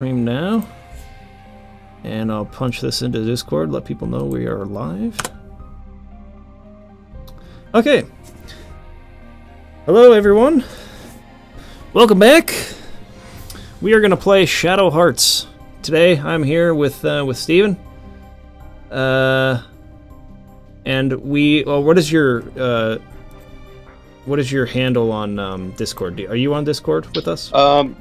Stream now, and I'll punch this into Discord, let people know we are live. Okay. Hello, everyone. Welcome back. We are going to play Shadow Hearts. Today, I'm here with Steven. And we... Well, what is your handle on Discord? Are you on Discord with us?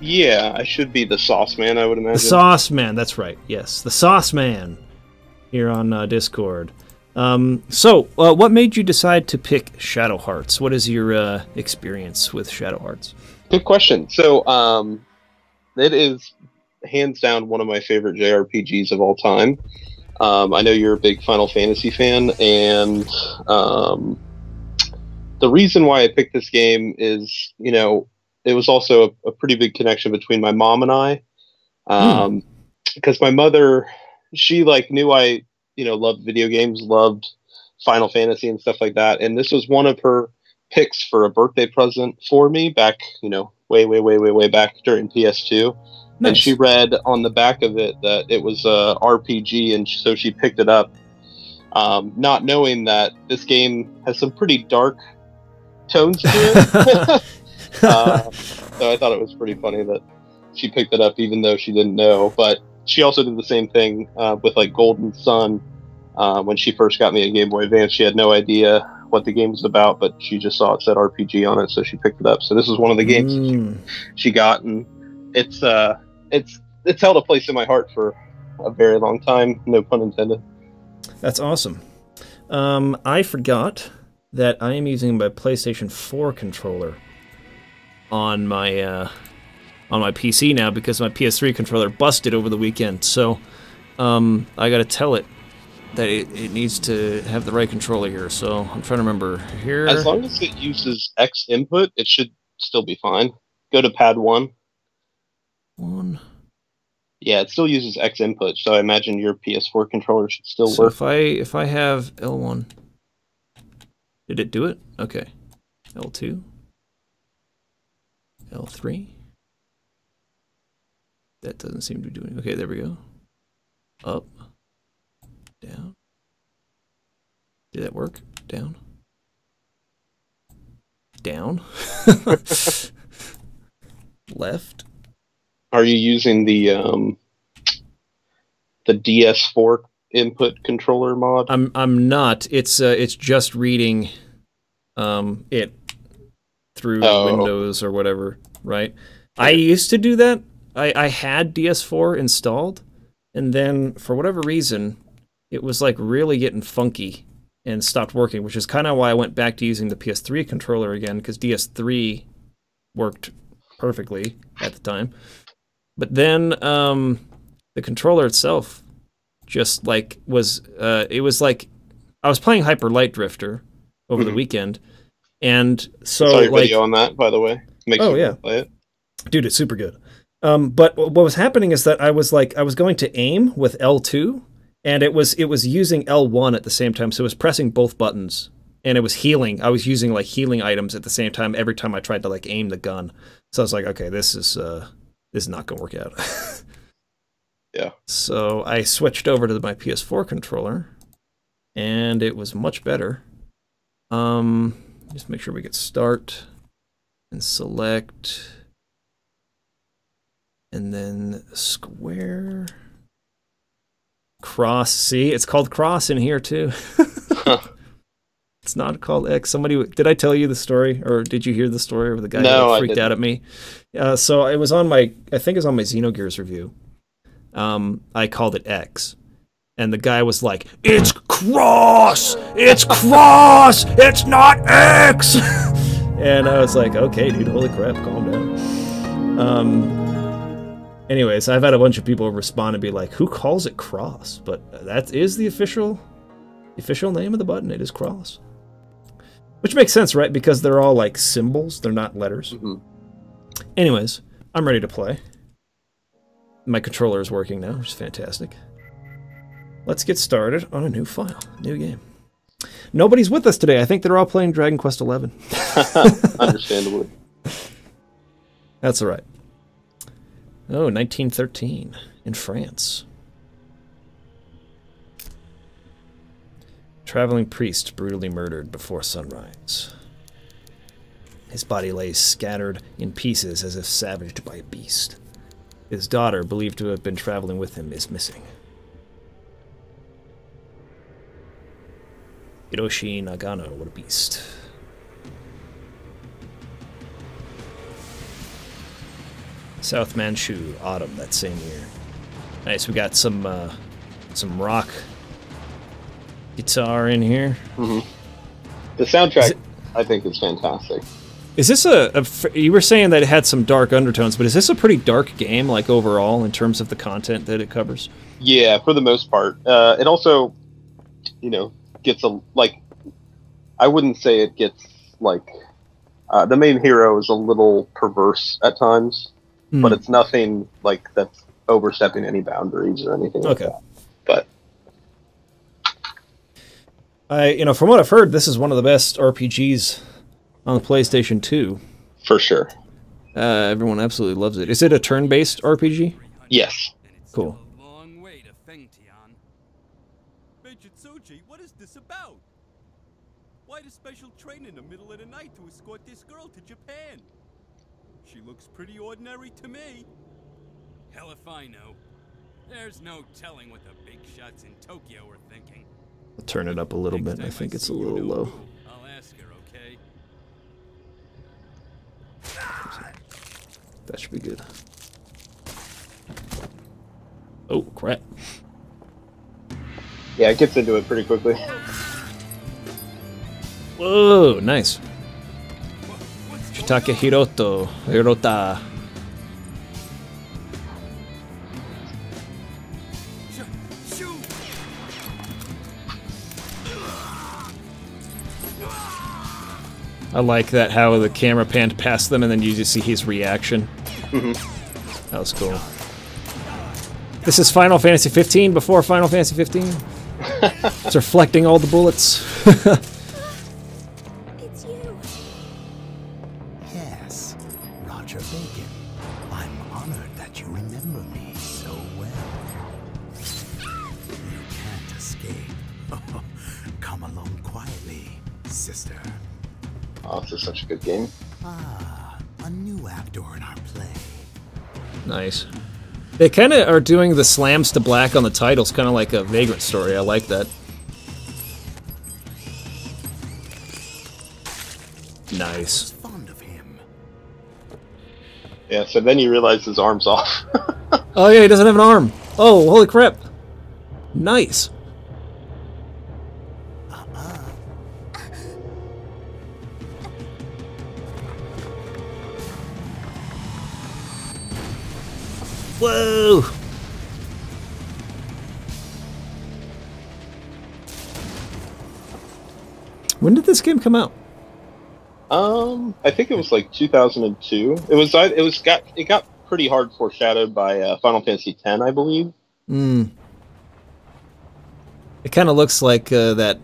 Yeah, I should be the Sauce Man, I would imagine. The Sauce Man, that's right. Yes, the Sauce Man here on Discord. So, what made you decide to pick Shadow Hearts? What is your experience with Shadow Hearts? Good question. So, it is hands down one of my favorite JRPGs of all time. I know you're a big Final Fantasy fan, and the reason why I picked this game is, you know, it was also a pretty big connection between my mom and I. Because my mother, she knew I, loved video games, loved Final Fantasy and stuff like that. And this was one of her picks for a birthday present for me back, way back during PS2. Nice. And she read on the back of it that it was a RPG, and so she picked it up, not knowing that this game has some pretty dark tones to it. So I thought it was pretty funny that she picked it up even though she didn't know. But she also did the same thing with Golden Sun. When she first got me a Game Boy Advance, she had no idea what the game was about, but she just saw it said RPG on it, so she picked it up. So this is one of the games she got, and it's held a place in my heart for a very long time, no pun intended. That's awesome. I forgot that I am using my PlayStation 4 controller on my PC now because my PS3 controller busted over the weekend. So I got to tell it that it needs to have the right controller here. So I'm trying to remember here. As long as it uses X input, it should still be fine. Go to pad 1. Yeah, it still uses X input, so I imagine your PS4 controller should still work. So if I have L1, did it do it? Okay. L2. L3. That doesn't seem to be doing it. Okay, there we go. Up. Down. Did that work? Down. Down. Left. Are you using the DS4 input controller mod? I'm not. It's just reading it through Windows or whatever, right? I used to do that. I had DS4 installed, and then for whatever reason, it was really getting funky and stopped working, which is kind of why I went back to using the PS3 controller again, because DS3 worked perfectly at the time. But then the controller itself just was it was like I was playing Hyper Light Drifter over the weekend, and so I saw your video on that, by the way. Makes you play it. Dude, it's super good. But what was happening is that I was going to aim with L2, and it was using L1 at the same time, so it was pressing both buttons, and it was healing. I was using healing items at the same time every time I tried to aim the gun. So I was like, okay, this is not gonna work out. Yeah. So I switched over to my PS4 controller, and it was much better. Just make sure we get start and select, and then square, cross. See, it's called cross in here too. It's not called X. Did I tell you the story, or did you hear the story of the guy who freaked out at me? So it was on I think it was on my Xenogears review. I called it X, and the guy was like, "It's cross! It's cross! It's not X!" And I was like, "Okay, dude, holy crap, calm down." Anyways, I've had a bunch of people respond and be like, "Who calls it cross?" But that is the official name of the button. It is cross. Which makes sense, right? Because they're all symbols, they're not letters. Anyways, I'm ready to play. My controller is working now, which is fantastic. Let's get started on a new file, new game. Nobody's with us today. I think they're all playing Dragon Quest XI. Understandably. That's all right. Oh, 1913 in France. Traveling priest brutally murdered before sunrise. His body lays scattered in pieces as if savaged by a beast. His daughter, believed to have been traveling with him, is missing. Hiroshi Nagano, what a beast. South Manchu, autumn that same year. Nice, we got some rock guitar in here. Mm-hmm. The soundtrack, I think, is fantastic. Is this you were saying that it had some dark undertones, but is this a pretty dark game, like, overall, in terms of the content that it covers? Yeah, for the most part. It also, gets I wouldn't say it gets, the main hero is a little perverse at times, but it's nothing, that's overstepping any boundaries or anything like that. But from what I've heard, this is one of the best RPGs on the PlayStation 2. For sure. Everyone absolutely loves it. Is it a turn-based RPG? Yes. Cool. Major Tsuji, what is this about? Why the special train in the middle of the night to escort this girl to Japan? She looks pretty ordinary to me. Hell if I know. There's no telling what the big shots in Tokyo are thinking. I'll turn it up a little bit. I think it's a little low. I'll ask her, okay? That should be good. Oh, crap. Yeah, it gets into it pretty quickly. Whoa, nice. Shitake Hirota. I like that, how the camera panned past them and then you just see his reaction. Mm-hmm. That was cool. This is Final Fantasy 15 before Final Fantasy 15. It's reflecting all the bullets. It's you. Yes, Roger Bacon. I'm honored that you remember me so well. You can't escape. Come along quietly, sister. Oh, this is such a good game. Ah, a new actor in our play. Nice. They kind of are doing the slams to black on the titles, kind of like a Vagrant Story. I like that. Nice. Fond of him. Yeah, so then you realize his arm's off. Oh yeah, he doesn't have an arm. Oh, holy crap. Nice. Whoa! When did this game come out? I think it was like 2002. It got pretty hard foreshadowed by Final Fantasy X, I believe. It kind of looks like that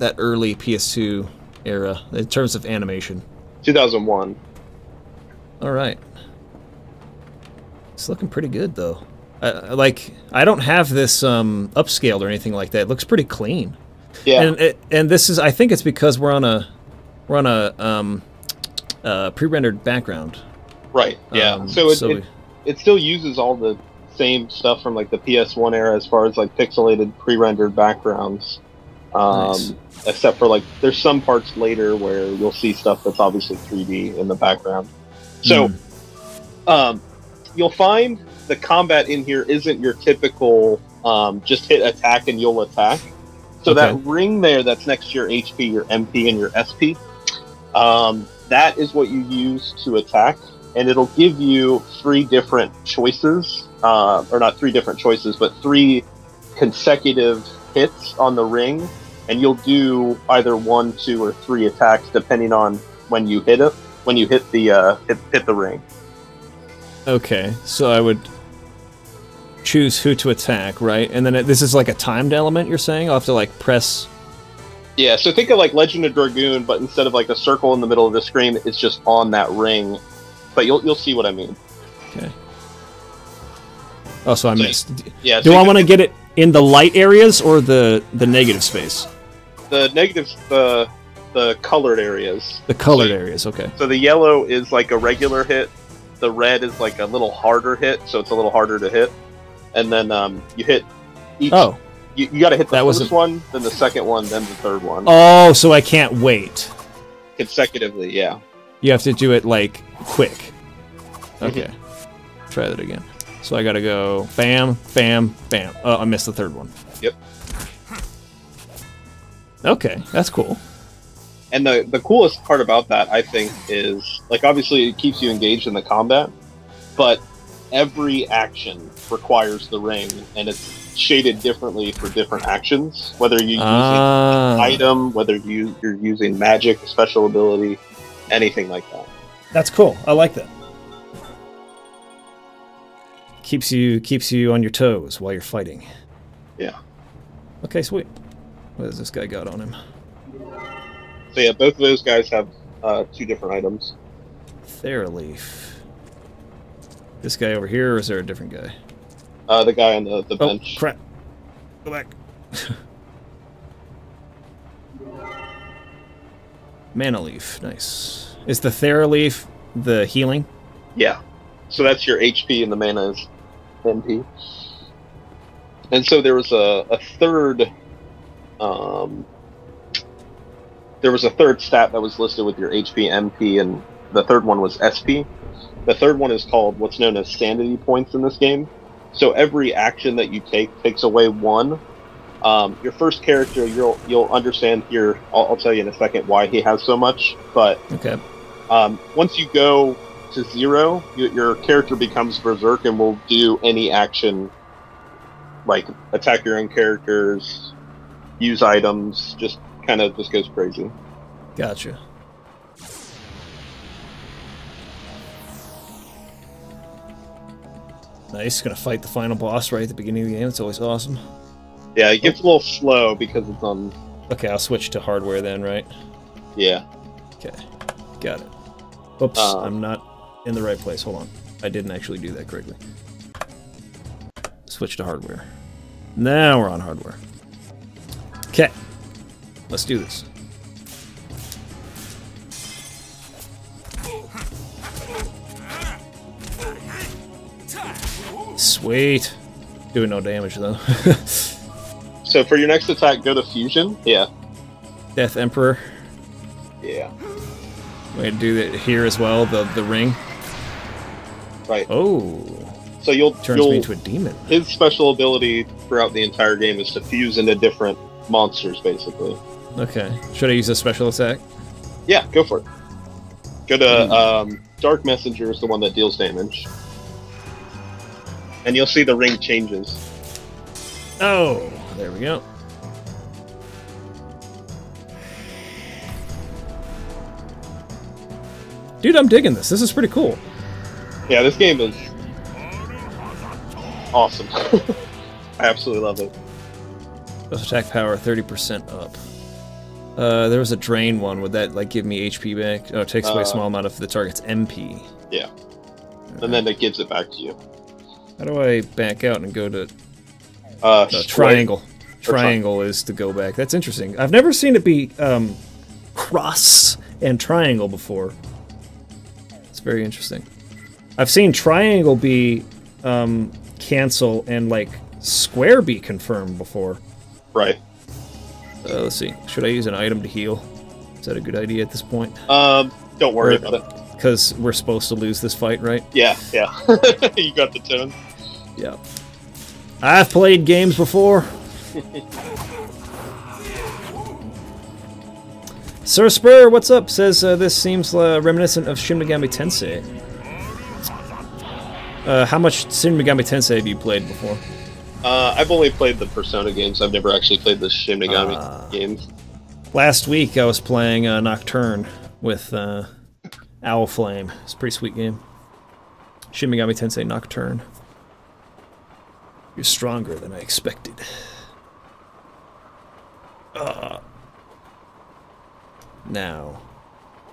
early PS2 era in terms of animation. 2001. All right. It's looking pretty good though. I don't have this upscaled or anything like that. It looks pretty clean. Yeah. And this is, I think it's because we're on a pre-rendered background. Right. Yeah. It still uses all the same stuff from like the PS1 era as far as like pixelated pre-rendered backgrounds. Nice. Except for like there's some parts later where you'll see stuff that's obviously 3D in the background. So you'll find the combat in here isn't your typical just hit attack and you'll attack. So that ring there that's next to your HP, your MP, and your SP, that is what you use to attack. And it'll give you three different choices, or not three different choices, but three consecutive hits on the ring. And you'll do either 1, 2, or 3 attacks depending on when you hit it, when you hit the hit the ring. Okay, so I would choose who to attack, right? And then this is like a timed element, you're saying? I'll have to like press... Yeah, so think of like Legend of Dragoon, but instead of like a circle in the middle of the screen, it's just on that ring. But you'll see what I mean. Okay. Oh, so I missed. Yeah. Do I want to get it in the light areas or the negative space? The negatives, the colored areas. The colored areas, okay. So the yellow is like a regular hit. The red is like a little harder hit, so it's a little harder to hit. And then you hit each. Oh. You got to hit the That first wasn't- one, then the second one, then the third one. Oh, so I can't wait. Consecutively, yeah. You have to do it, like, quick. Okay. Try that again. So I gotta go bam, bam, bam. Oh, I missed the third one. Yep. Okay, that's cool. And the coolest part about that, I think, is, like, obviously it keeps you engaged in the combat, but every action requires the ring, and it's shaded differently for different actions, whether you're using an item, whether you're using magic, a special ability, anything like that. That's cool. I like that. Keeps you on your toes while you're fighting. Yeah. Okay, sweet. What has this guy got on him? So yeah, both of those guys have 2 different items. Theraleaf. This guy over here, or is there a different guy? The guy on the Oh, bench. crap. Go back. Mana Leaf. Nice. Is the Theraleaf the healing? Yeah. So that's your HP and the mana is MP. And so there was a third stat that was listed with your HP, MP, and the third one was SP. The third one is called what's known as sanity points in this game. So every action that you take takes away 1. Your first character, you'll understand here. I'll tell you in a second why he has so much. But Okay. once you go to 0, your character becomes berserk and will do any action, like attack your own characters, use items, just goes crazy. Gotcha. Nice. Gonna fight the final boss right at the beginning of the game. It's always awesome. Yeah, it gets a little slow because it's on. Okay, I'll switch to hardware then, right? Yeah. Okay. Got it. Oops, I'm not in the right place. Hold on. I didn't actually do that correctly. Switch to hardware. Now we're on hardware. Okay. Let's do this. Sweet. Doing no damage though. So for your next attack, go to fusion. Yeah. Death Emperor. Yeah. Way to do that here as well. The ring. Right. Oh. So you'll Turns me into a demon. His special ability throughout the entire game is to fuse into different monsters, basically. Okay. Should I use a special attack? Yeah, go for it. Go to Dark Messenger is the one that deals damage. And you'll see the ring changes. Oh, there we go. Dude, I'm digging this. This is pretty cool. Yeah, this game is awesome. I absolutely love it. Plus attack power 30% up. There was a drain one. Would that like give me HP back? Oh, it takes away a small amount of the target's MP. Yeah. And then it gives it back to you. How do I back out and go to Triangle. triangle? Triangle is to go back. That's interesting. I've never seen it be cross and triangle before. It's very interesting. I've seen triangle be cancel and like square be confirmed before. Right. Let's see. Should I use an item to heal? Is that a good idea at this point? Don't worry about it. Because we're supposed to lose this fight, right? Yeah, yeah. You got the tone. Yeah. I've played games before. Sir Spur, what's up? Says this seems reminiscent of Shin Megami Tensei. How much Shin Megami Tensei have you played before? I've only played the Persona games. I've never actually played the Shin Megami games. Last week I was playing Nocturne with Owl Flame. It's a pretty sweet game. Shin Megami Tensei Nocturne. You're stronger than I expected. Now,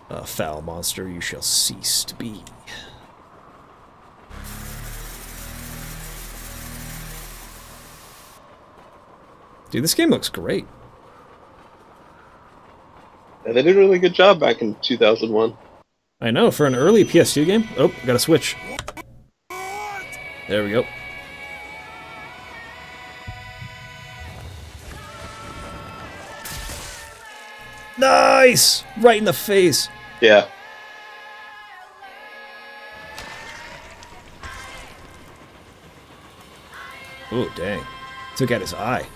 a foul monster you shall cease to be. Dude, this game looks great. Yeah, they did a really good job back in 2001. I know, for an early PS2 game. Oh, got a switch. There we go. Nice! Right in the face. Yeah. Oh, dang. Took out his eye.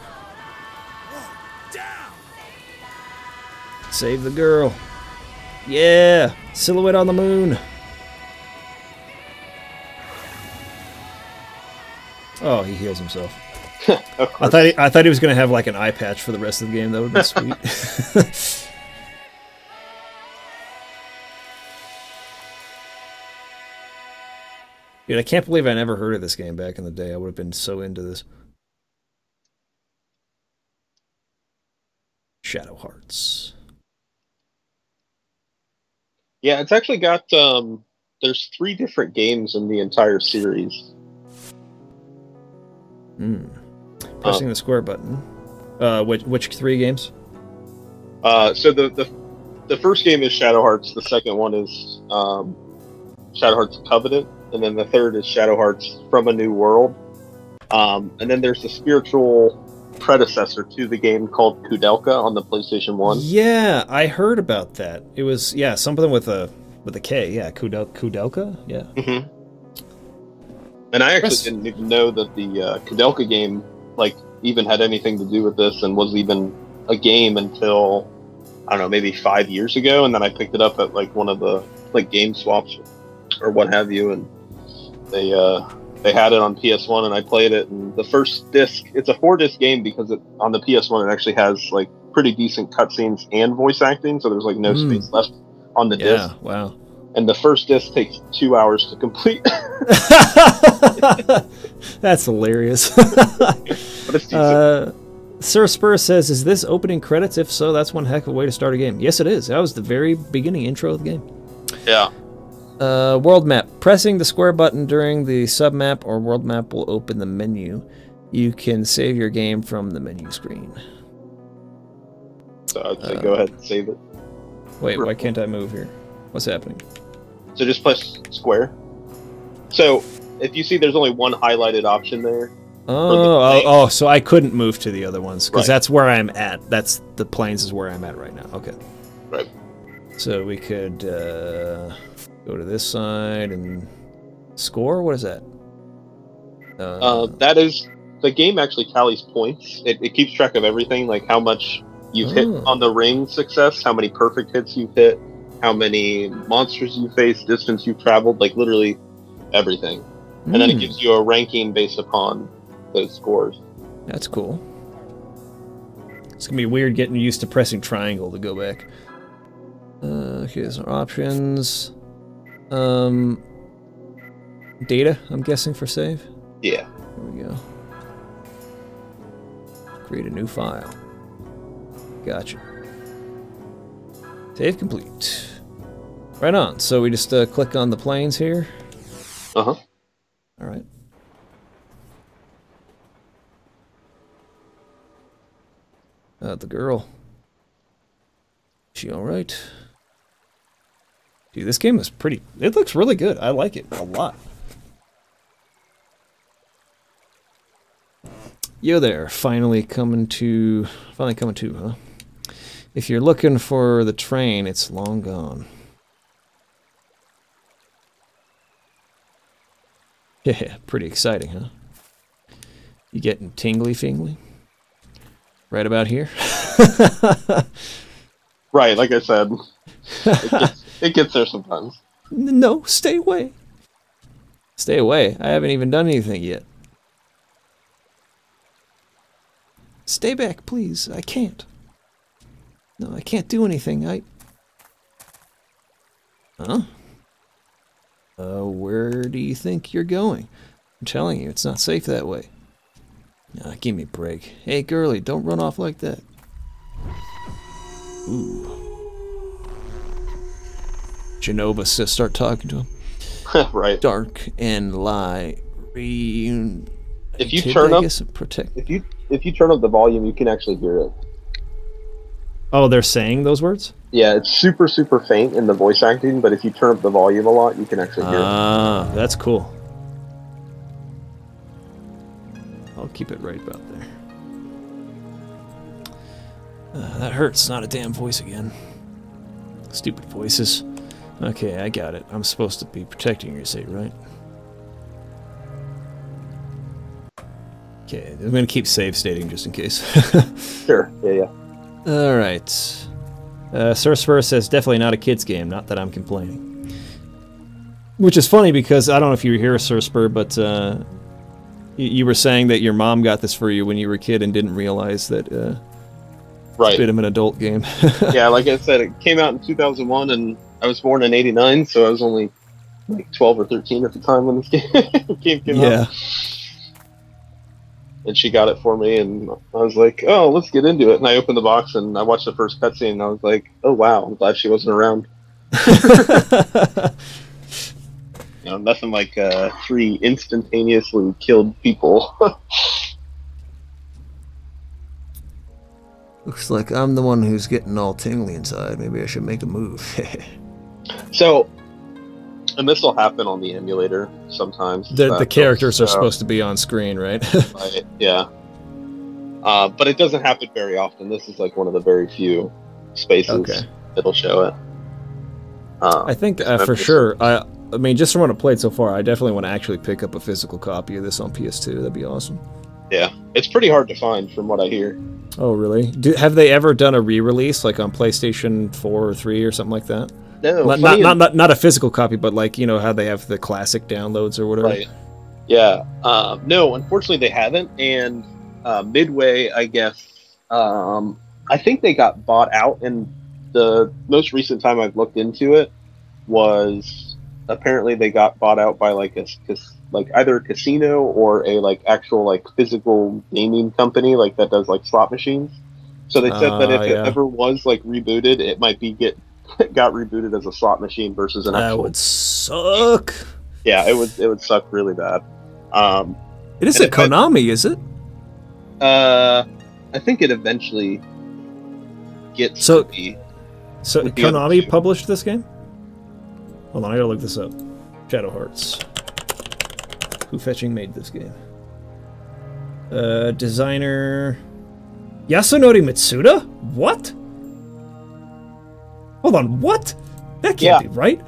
Save the girl. Yeah! Silhouette on the moon. Oh, he heals himself. I thought he was gonna have like an eye patch for the rest of the game. That would be sweet. Dude, I can't believe I never heard of this game back in the day. I would have been so into this. Shadow Hearts. Yeah, it's actually got there's 3 different games in the entire series. Pressing the square button. Which 3 games? So the first game is Shadow Hearts. The second one is Shadow Hearts Covenant, and then the third is Shadow Hearts From a New World. And then there's the spiritual predecessor to the game called Kudelka on the PlayStation 1. Yeah, I heard about that. It was something with a K. Yeah, Kudelka. Yeah. Mm-hmm. And I actually didn't even know that the Kudelka game even had anything to do with this and was even a game until I don't know, maybe 5 years ago. And then I picked it up at one of the game swaps or what have you, and they had it on PS1 and I played it. And the first disc, it's a 4-disc game because on the PS1 it actually has pretty decent cutscenes and voice acting, so there's no space left on the disc. Yeah, wow. And the first disc takes 2 hours to complete. That's hilarious. But it's decent. Sir Spur says, is this opening credits? If so, that's one heck of a way to start a game. Yes, it is. That was the very beginning intro of the game. Yeah. World map. Pressing the square button during the submap or world map will open the menu. You can save your game from the menu screen. So I'd say go ahead and save it. Wait, why can't I move here? What's happening? So just press square. So if you see there's only one highlighted option there. Oh, so I couldn't move to the other ones because Right. that's where I'm at. That's the plains is where I'm at right now. Okay. Right. So we could go to this side and score. What is that? That is, the game actually tallies points. It keeps track of everything, like how much you've hit on the ring success, how many perfect hits you've hit, how many monsters you faced, distance you've traveled, literally everything. And then it gives you a ranking based upon those scores. That's cool. It's gonna be weird getting used to pressing triangle to go back. Here's our options. Data, I'm guessing, for save. Yeah. There we go. Create a new file. Gotcha. Save complete. Right on. So we just click on the planes here. Uh-huh. All right. The girl. She all right? Dude, this game is pretty... It looks really good. I like it a lot. Yo there, finally coming to, huh? If you're looking for the train, it's long gone. Yeah, pretty exciting, huh? You getting tingly-fingly? Right about here? Right, like I said, it gets there sometimes. No, stay away. Stay away. I haven't even done anything yet. Stay back, please. I can't. No, I can't do anything. Huh? Where do you think you're going? I'm telling you, it's not safe that way. Give me a break. Hey, girlie, don't run off like that. Ooh. Genova says, start talking to him. Right. Dark and lie. If you turn up, protect. if you if you turn up the volume, you can actually hear it. Oh, they're saying those words? Yeah, it's super, super faint in the voice acting, but if you turn up the volume a lot, you can actually hear it. Ah, that's cool. I'll keep it right about there. That hurts. Not a damn voice again. Stupid voices. Okay, I got it. I'm supposed to be protecting your save, right? Okay, I'm going to keep save stating just in case. Sure, yeah. Alright. Surspur says, definitely not a kid's game, not that I'm complaining. Which is funny because, I don't know if you hear Surspur, but you were saying that your mom got this for you when you were a kid and didn't realize that Right. it's a bit of an adult game. Yeah, like I said, it came out in 2001, and I was born in '89, so I was only like 12 or 13 at the time when this game came out. And she got it for me, and I was like, oh, let's get into it. And I opened the box, and I watched the first cutscene, and I was like, oh, wow, I'm glad she wasn't around. You know, nothing like 3 instantaneously killed people. Looks like I'm the one who's getting all tingly inside. Maybe I should make a move. So, and this will happen on the emulator sometimes. The characters are supposed to be on screen, right? Right, yeah. But it doesn't happen very often. This is like one of the very few spaces it'll show it. I think for sure. I mean, just from what I've played so far, I definitely want to actually pick up a physical copy of this on PS2. That'd be awesome. Yeah, it's pretty hard to find from what I hear. Oh, really? Have they ever done a re-release, like on PlayStation 4 or 3 or something like that? No, not a physical copy, but like, you know, how they have the classic downloads or whatever? Right. Yeah. No, unfortunately they haven't. And Midway, I guess, I think they got bought out, and the most recent time I've looked into it was apparently they got bought out by like either a casino or a like actual like physical gaming company like that does like slot machines. So they said that if it ever was like rebooted, it might be got rebooted as a slot machine versus an actual. That would suck. Yeah, it would suck really bad. It isn't Konami, is it? I think it eventually gets so. To be, so Konami published this game? Hold on, I gotta look this up. Shadow Hearts. Who fetching made this game? Designer Yasunori Mitsuda? What? Hold on, what? That can't be right.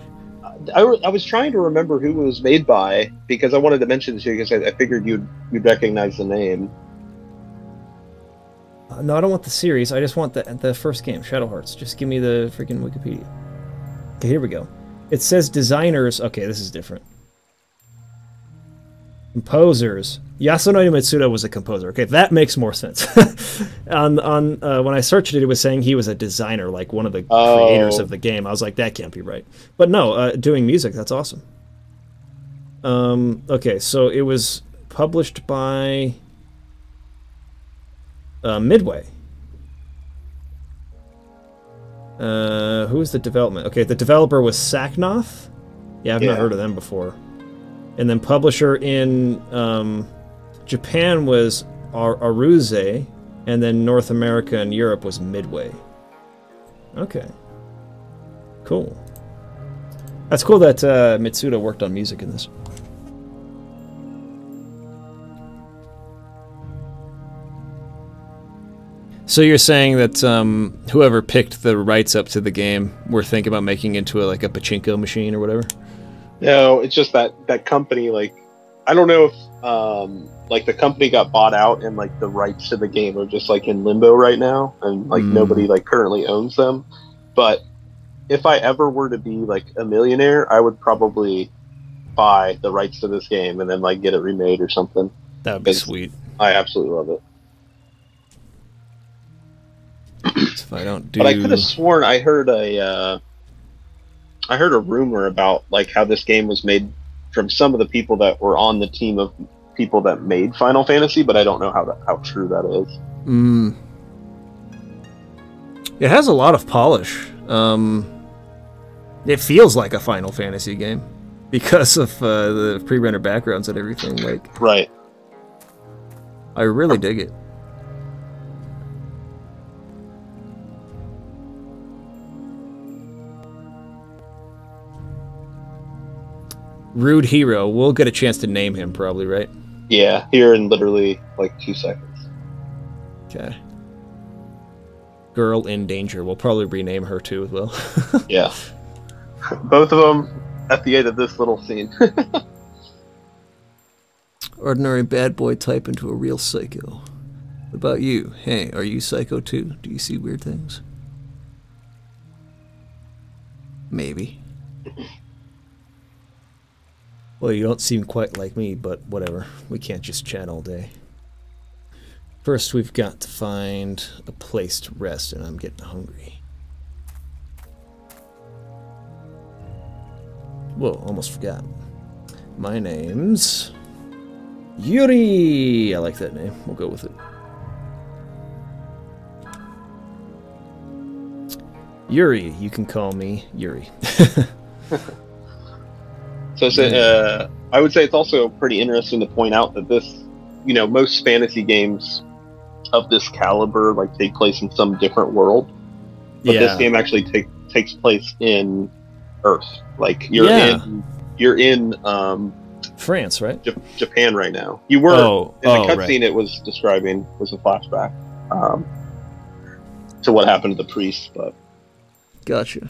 I was trying to remember who it was made by because I wanted to mention this to you because I figured you'd recognize the name. No, I don't want the series. I just want the first game, Shadow Hearts. Just give me the freaking Wikipedia. Okay, here we go. It says designers. Okay, this is different. Composers. Yasunori Mitsuda was a composer. Okay, that makes more sense. on when I searched it, it was saying he was a designer, like one of the creators of the game. I was like, that can't be right. But no, doing music, that's awesome. Okay, so it was published by Midway. Who was the development? Okay, the developer was Saknoth. Yeah, I've not heard of them before. And then publisher in Japan was Aruze, and then North America and Europe was Midway. Okay. Cool. That's cool that Mitsuda worked on music in this. So you're saying that whoever picked the rights up to the game were thinking about making it into a pachinko machine or whatever? No, it's just that company, like, I don't know if like the company got bought out and like the rights to the game are just like in limbo right now and like nobody like currently owns them. But if I ever were to be like a millionaire, I would probably buy the rights to this game and then like get it remade or something. That would be sweet. I absolutely love it. If I don't do... But I could have sworn I heard a rumor about like how this game was made from some of the people that were on the team of people that made Final Fantasy, but I don't know how true that is. It has a lot of polish. It feels like a Final Fantasy game because of the pre-rendered backgrounds and everything. Like, right. I really dig it. Rude Hero. We'll get a chance to name him probably, right? Yeah, here in literally like 2 seconds. Okay. Girl in Danger. We'll probably rename her too as well. Yeah. Both of them at the end of this little scene. Ordinary bad boy type into a real psycho. What about you? Hey, are you psycho too? Do you see weird things? Maybe. Well, you don't seem quite like me, but whatever. We can't just chat all day. First, we've got to find a place to rest, and I'm getting hungry. Whoa, almost forgot. My name's Yuri! I like that name. We'll go with it. Yuri. You can call me Yuri. So I would say it's also pretty interesting to point out that this, you know, most fantasy games of this caliber like take place in some different world, but this game actually takes place in Earth. Like you're in France, right? Japan right now. You were in the cutscene. Right. It was describing was a flashback to what happened to the priest, but gotcha.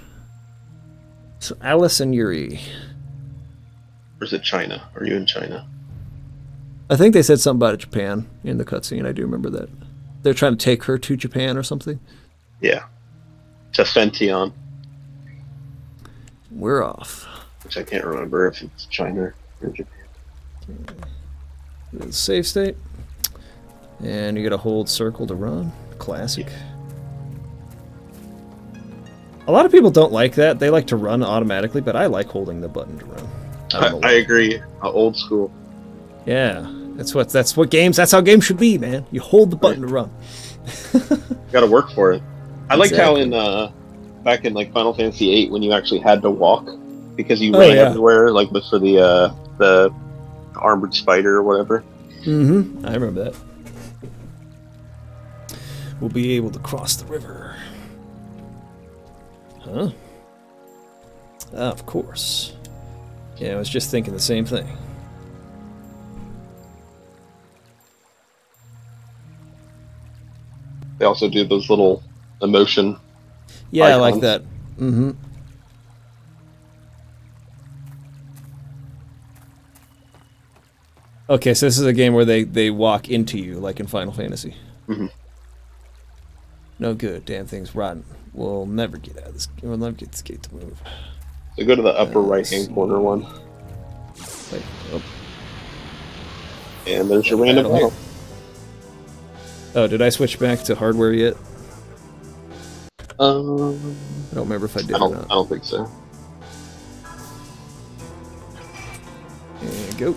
So Alice and Yuri. Or is it China? Are you in China? I think they said something about Japan in the cutscene. I do remember that. They're trying to take her to Japan or something? Yeah. To Fentian. We're off. Which I can't remember if it's China or Japan. Okay. Save state. And you gotta hold circle to run. Classic. A lot of people don't like that. They like to run automatically, but I like holding the button to run. I agree. Old school. Yeah, that's how games should be, man. You hold the button to run. Got to work for it. I liked how in back in like Final Fantasy VIII when you actually had to walk because you ran everywhere, like for the armored spider or whatever. Mm-hmm. I remember that. We'll be able to cross the river. Huh? Of course. Yeah, I was just thinking the same thing. They also do those little emotion icons. I like that. Mm-hmm. Okay, so this is a game where they walk into you, like in Final Fantasy. Mm-hmm. No good. Damn thing's rotten. We'll never get out of this. We'll never get this gate to move. So go to the upper right-hand corner one. Wait, oh. And there's your random battle. Oh, did I switch back to hardware yet? I don't remember if I did or not. I don't think so. And go.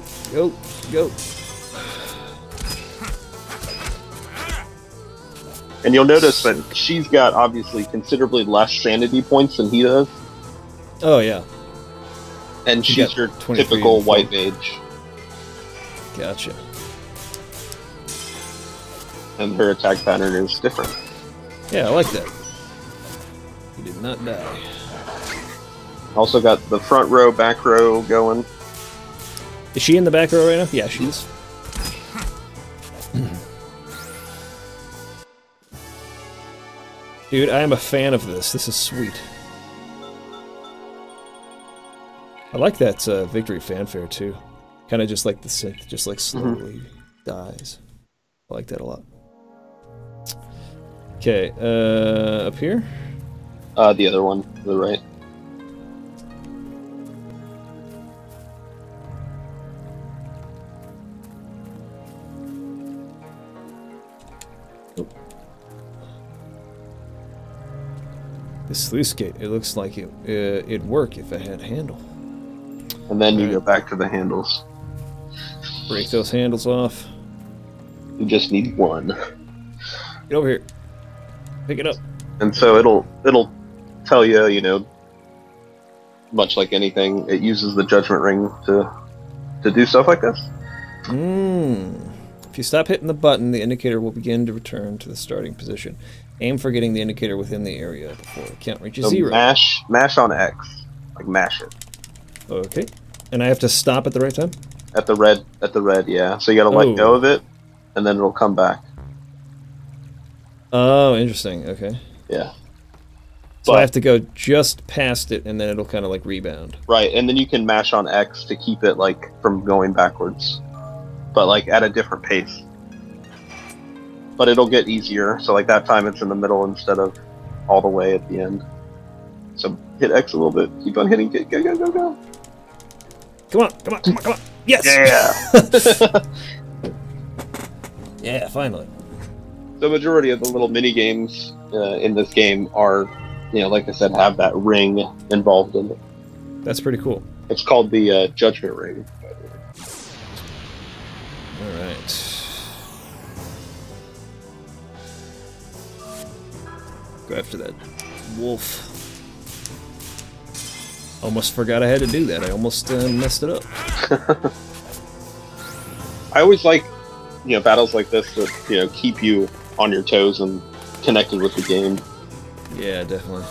And you'll notice that she's got obviously considerably less sanity points than he does. Oh, yeah. And she's your typical white mage. Gotcha. And her attack pattern is different. Yeah, I like that. He did not die. Also got the front row, back row going. Is she in the back row right now? Yeah, she is. Dude, I am a fan of this. This is sweet. I like that victory fanfare too. Kind of just like the synth, just like slowly dies. I like that a lot. Okay, up here? The other one, to the right. This sluice gate, it looks like it'd work if it had a handle. And then you go back to the handles. Break those handles off. You just need one. Get over here. Pick it up. And so it'll tell you, you know, much like anything, it uses the judgment ring to do stuff like this. If you stop hitting the button, the indicator will begin to return to the starting position. Aim for getting the indicator within the area before it count reaches 0. Mash on X. Like mash it. Okay. And I have to stop at the right time? At the red, yeah. So you gotta let go of it, and then it'll come back. Oh, interesting. Okay. Yeah. So I have to go just past it, and then it'll kind of like rebound. Right, and then you can mash on X to keep it like from going backwards, but like at a different pace. But it'll get easier. So like that time, it's in the middle instead of all the way at the end. So hit X a little bit. Keep on hitting it. Go, go, go, go. Come on, come on, come on, come on. Yes! Yeah! Yeah, finally. The majority of the little mini games in this game are, you know, like I said, have that ring involved in it. That's pretty cool. It's called the Judgment Ring, by the way. All right. Go after that wolf. Almost forgot I had to do that. I almost messed it up. I always like, you know, battles like this that, you know, keep you on your toes and connected with the game. Yeah, definitely.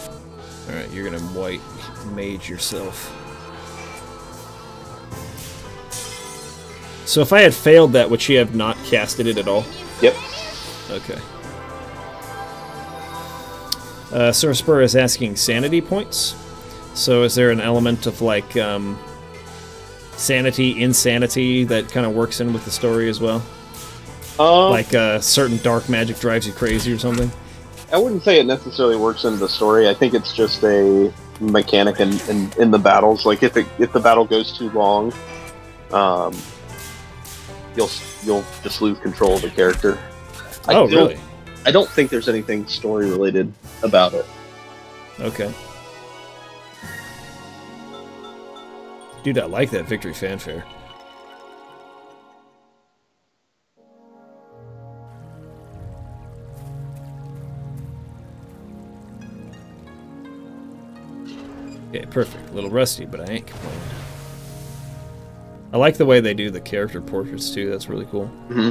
Alright, you're gonna white mage yourself. So if I had failed that, would she have not casted it at all? Yep. Okay. Sir Spur is asking sanity points. So is there an element of like sanity, insanity that kind of works in with the story as well? Like certain dark magic drives you crazy or something? I wouldn't say it necessarily works into the story. I think it's just a mechanic in the battles. Like if the battle goes too long, you'll just lose control of the character. Really? I don't think there's anything story related about it. Okay. Dude, I like that victory fanfare. Okay, perfect. A little rusty, but I ain't complaining. I like the way they do the character portraits too. That's really cool. Mm-hmm.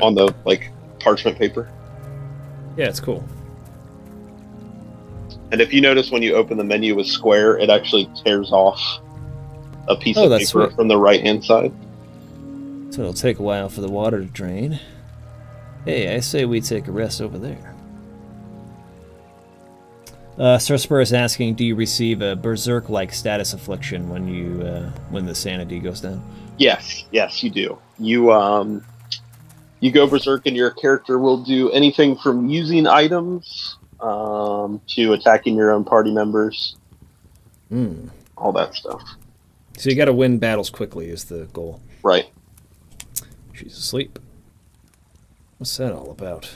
On the like parchment paper. Yeah, it's cool. And if you notice when you open the menu with square, it actually tears off a piece of paper sweet. from the right-hand side. So it'll take a while for the water to drain. Hey, I say we take a rest over there. Sir Spur is asking, do you receive a berserk-like status affliction when you when the sanity goes down? Yes, you do. You go berserk, and your character will do anything from using items to attacking your own party members. All that stuff. So you got to win battles quickly is the goal. Right. She's asleep. What's that all about?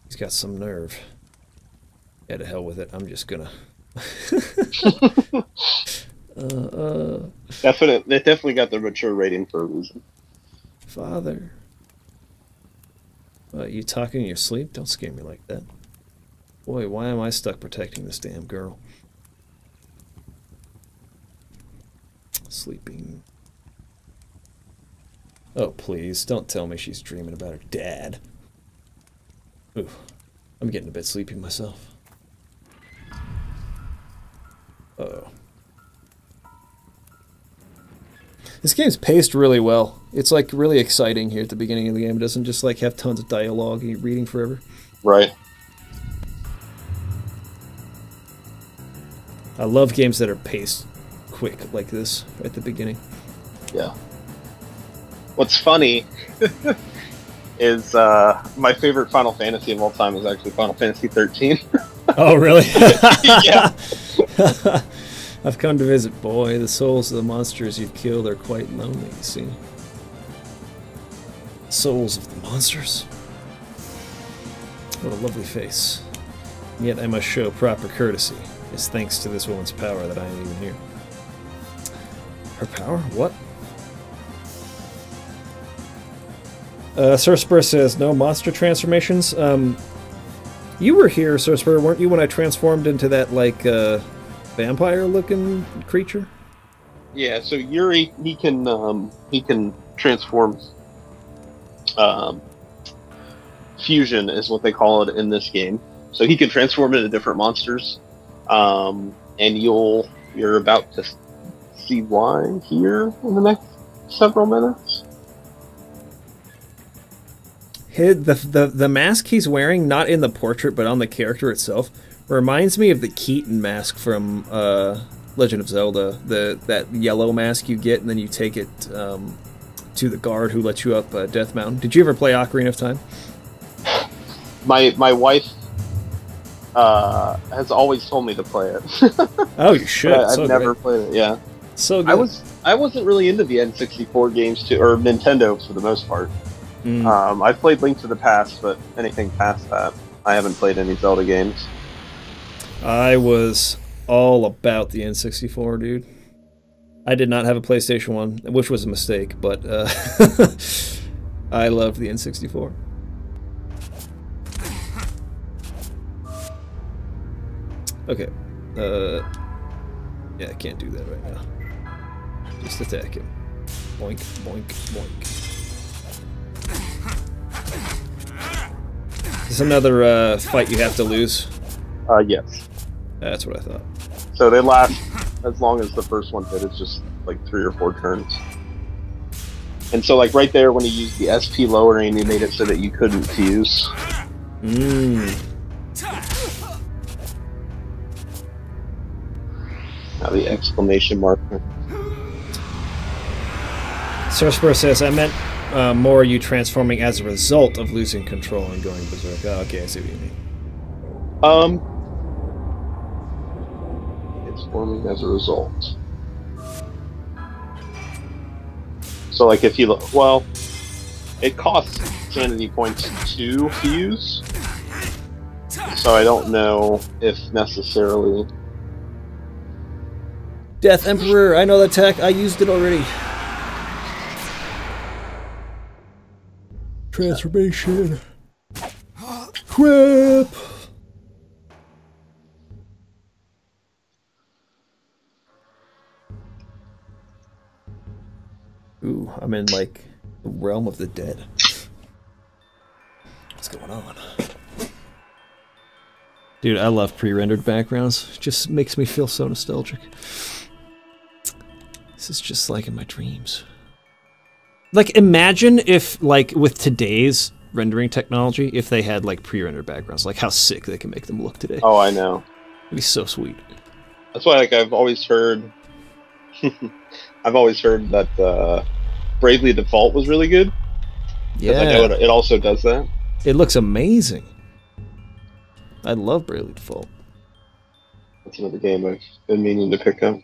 He's got some nerve. Yeah, to hell with it. I'm just gonna. They definitely got the mature rating for a reason. Father. You talking in your sleep? Don't scare me like that. Boy, why am I stuck protecting this damn girl? Sleeping. Oh, please, don't tell me she's dreaming about her dad. Ooh, I'm getting a bit sleepy myself. Uh-oh. This game's paced really well. It's like really exciting here at the beginning of the game. It doesn't just like have tons of dialogue and you're reading forever. Right. I love games that are paced quick like this at the beginning. Yeah. What's funny is my favorite Final Fantasy of all time is actually Final Fantasy 13. Oh, really? Yeah. I've come to visit. Boy, the souls of the monsters you've killed are quite lonely, you see. Souls of the monsters? What a lovely face. And yet I must show proper courtesy. It's thanks to this woman's power that I am even here. Her power? What? Sir Spur says, no monster transformations. You were here, Sir Spur, weren't you, when I transformed into that, like, vampire-looking creature? Yeah, so Yuri, he can transform. Fusion is what they call it in this game. So he can transform into different monsters, and you're about to see why here in the next several minutes. The mask he's wearing, not in the portrait but on the character itself, reminds me of the Keaton mask from Legend of Zelda. That yellow mask you get and then you take it to the guard who lets you up Death Mountain. Did you ever play Ocarina of Time? My wife has always told me to play it. Oh, you should. I've never played it. Yeah, so good. I wasn't really into the N64 games too, or Nintendo for the most part. I've played Link to the Past, but anything past that, I haven't played any Zelda games. I was all about the N64, dude. I did not have a PlayStation 1, which was a mistake, but I loved the N64. Okay. Yeah, I can't do that right now. Just attack him. Boink, boink, boink. Is this another fight you have to lose? Yes. That's what I thought. So they last as long as the first one did. It's just like 3 or 4 turns. And so, like right there, when you used the SP lowering, you made it so that you couldn't fuse. Now the exclamation mark. Surspur says, I meant more you transforming as a result of losing control and going berserk. Oh, okay, I see what you mean. It's forming as a result. So, like, if you look, well, it costs sanity points to fuse. So I don't know if necessarily. Death Emperor, I know that tech. I used it already. Transformation. Crap. Ooh, I'm in, like, the realm of the dead. What's going on? Dude, I love pre-rendered backgrounds. It just makes me feel so nostalgic. This is just like in my dreams. Like, imagine if, like, with today's rendering technology, if they had, like, pre-rendered backgrounds. Like, how sick they can make them look today. Oh, I know. It'd be so sweet. That's why, like, I've always heard... I've always heard that Bravely Default was really good. Yeah. I know it also does that. It looks amazing. I love Bravely Default. That's another game I've been meaning to pick up.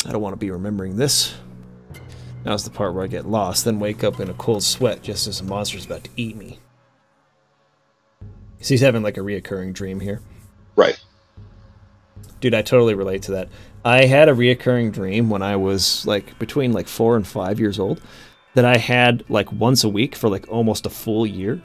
I don't want to be remembering this. Now's the part where I get lost, then wake up in a cold sweat just as a monster's about to eat me. So he's having like a reoccurring dream here. Right. Dude, I totally relate to that. I had a reoccurring dream when I was like between like 4 and 5 years old that I had like once a week for like almost a full year,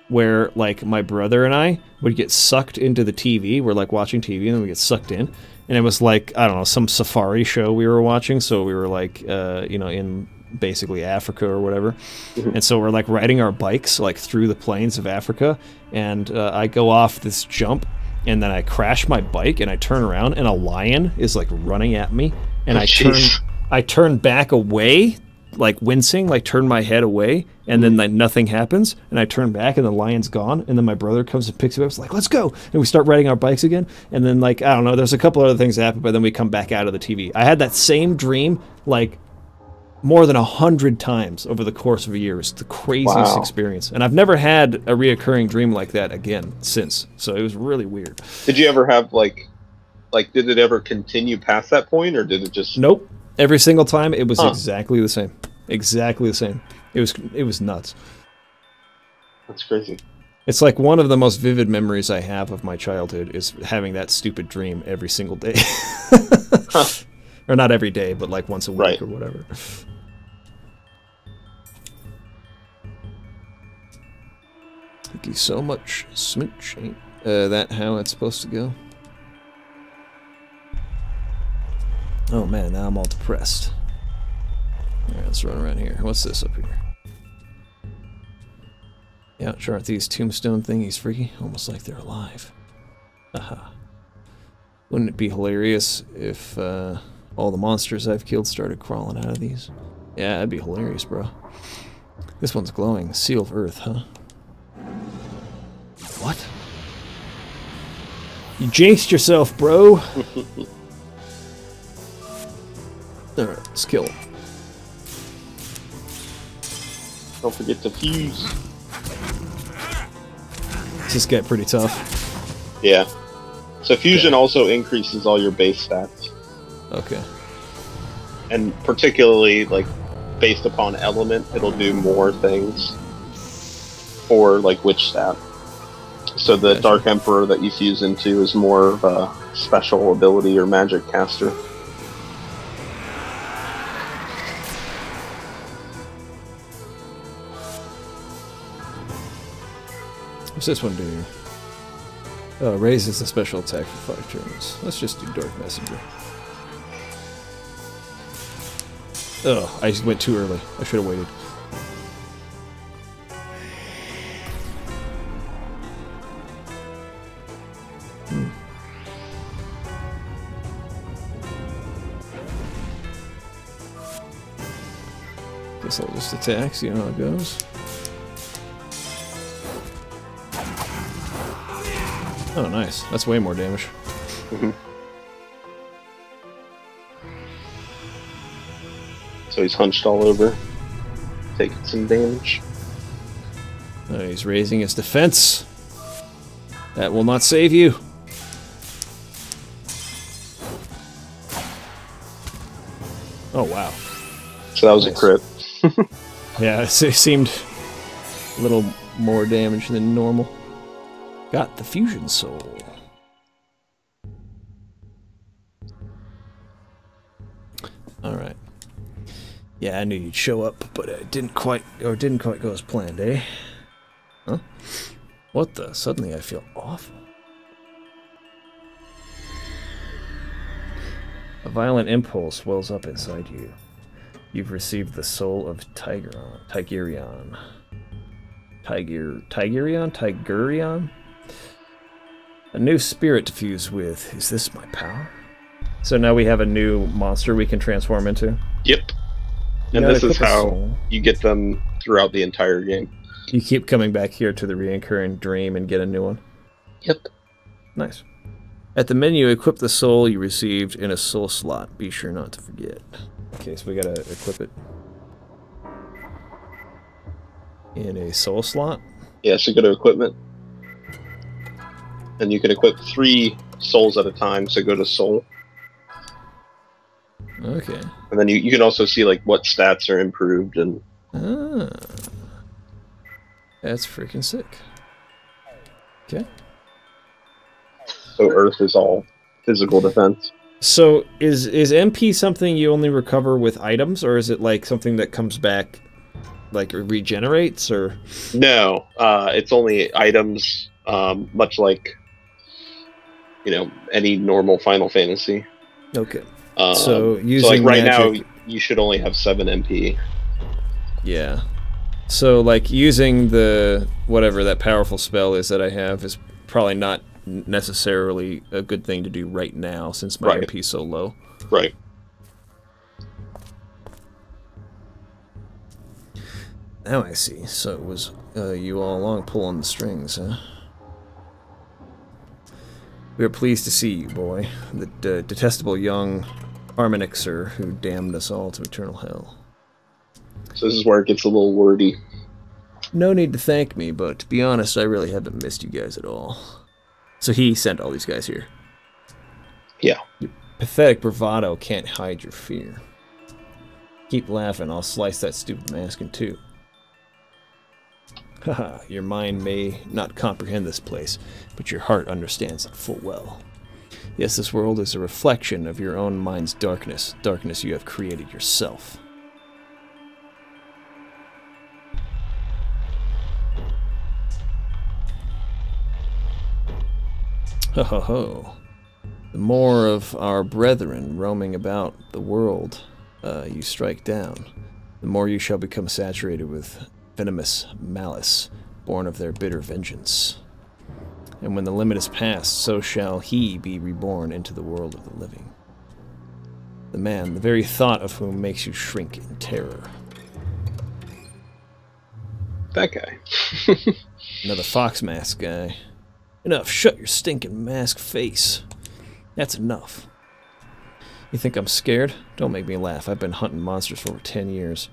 where like my brother and I would get sucked into the TV. We're like watching TV and then we get sucked in. And it was like, I don't know, some safari show we were watching. So we were like, in basically Africa or whatever. Mm-hmm. And so we're like riding our bikes like through the plains of Africa. And I go off this jump and then I crash my bike and I turn around and a lion is like running at me. And I turn back away, like wincing, like turn my head away. And then like nothing happens, and I turn back, and the lion's gone. And then my brother comes and picks me up. It's like, let's go, and we start riding our bikes again. And then like I don't know, there's a couple other things that happen, but then we come back out of the TV. I had that same dream like more than 100 times over the course of a year. It's the craziest experience, and I've never had a reoccurring dream like that again since. So it was really weird. Did you ever have like did it ever continue past that point, or did it just? Nope. Every single time, it was exactly the same. Exactly the same. It was nuts. That's crazy. It's like one of the most vivid memories I have of my childhood is having that stupid dream every single day. Or not every day, but like once a week or whatever. Thank you so much, Smooch. Ain't that how it's supposed to go? Oh man, now I'm all depressed. Alright, let's run around here. What's this up here? Yeah, sure aren't these tombstone thingies freaky? Almost like they're alive. Haha. Wouldn't it be hilarious if all the monsters I've killed started crawling out of these? Yeah, that'd be hilarious, bro. This one's glowing. Seal of Earth, huh? What? You jinxed yourself, bro! Alright, let's kill him. Don't forget to fuse. This guy pretty tough. Yeah. So fusion also increases all your base stats. Okay. And particularly, like, based upon element, it'll do more things for, like, witch stat. So the Gotcha. Dark Emperor that you fuse into is more of a special ability or magic caster. What's this one do here? Oh, raises the special attack for 5 turns. Let's just do Dark Messenger. Oh, I just went too early. I should have waited. Guess I'll just attack, see how it goes. Oh, nice. That's way more damage. So he's hunched all over, taking some damage. Oh, he's raising his defense. That will not save you. Oh, wow. So that was Nice. a crit. Yeah, it seemed a little more damage than normal. Got the fusion soul. Alright. Yeah, I knew you'd show up, but it didn't quite go as planned, eh? Huh? What the? Suddenly I feel awful. A violent impulse wells up inside you. You've received the soul of Tigerion. Tigerion? A new spirit to fuse with. Is this my power? So now we have a new monster we can transform into? Yep. You And gotta this is equip a how soul. you get them throughout the entire game. You keep coming back here to the reoccurring dream and get a new one? Yep. Nice. At the menu, equip the soul you received in a soul slot. Be sure not to forget. Okay, so we gotta equip it in a soul slot? Yeah, so go to equipment. And you can equip 3 souls at a time, so go to soul. Okay. And then you can also see like what stats are improved and Ah. That's freaking sick. Okay. so Earth is all physical defense. So is MP something you only recover with items, or is it like something that comes back, like regenerates, or? No, it's only items, much like any normal Final Fantasy. Okay. So So using like right magic, now, you should only have 7 MP. yeah. So like using the whatever that powerful spell is that I have is probably not necessarily a good thing to do right now since my Right. MP is so low. Right. Now I see. So it was you all along pulling the strings, huh? We are pleased to see you, boy. The detestable young Arminixer who damned us all to eternal hell. So this is where it gets a little wordy. No need to thank me, but to be honest, I really haven't missed you guys at all. So he sent all these guys here. Yeah. Your pathetic bravado can't hide your fear. Keep laughing, I'll slice that stupid mask in two. Haha, your mind may not comprehend this place, but your heart understands it full well. Yes, this world is a reflection of your own mind's darkness, darkness you have created yourself. Ho ho ho. The more of our brethren roaming about the world you strike down, the more you shall become saturated with venomous malice, born of their bitter vengeance. And when the limit is passed, so shall he be reborn into the world of the living. The man, the very thought of whom makes you shrink in terror. That guy. Another fox mask guy. Enough, shut your stinking mask face. That's enough. You think I'm scared? Don't make me laugh. I've been hunting monsters for over 10 years.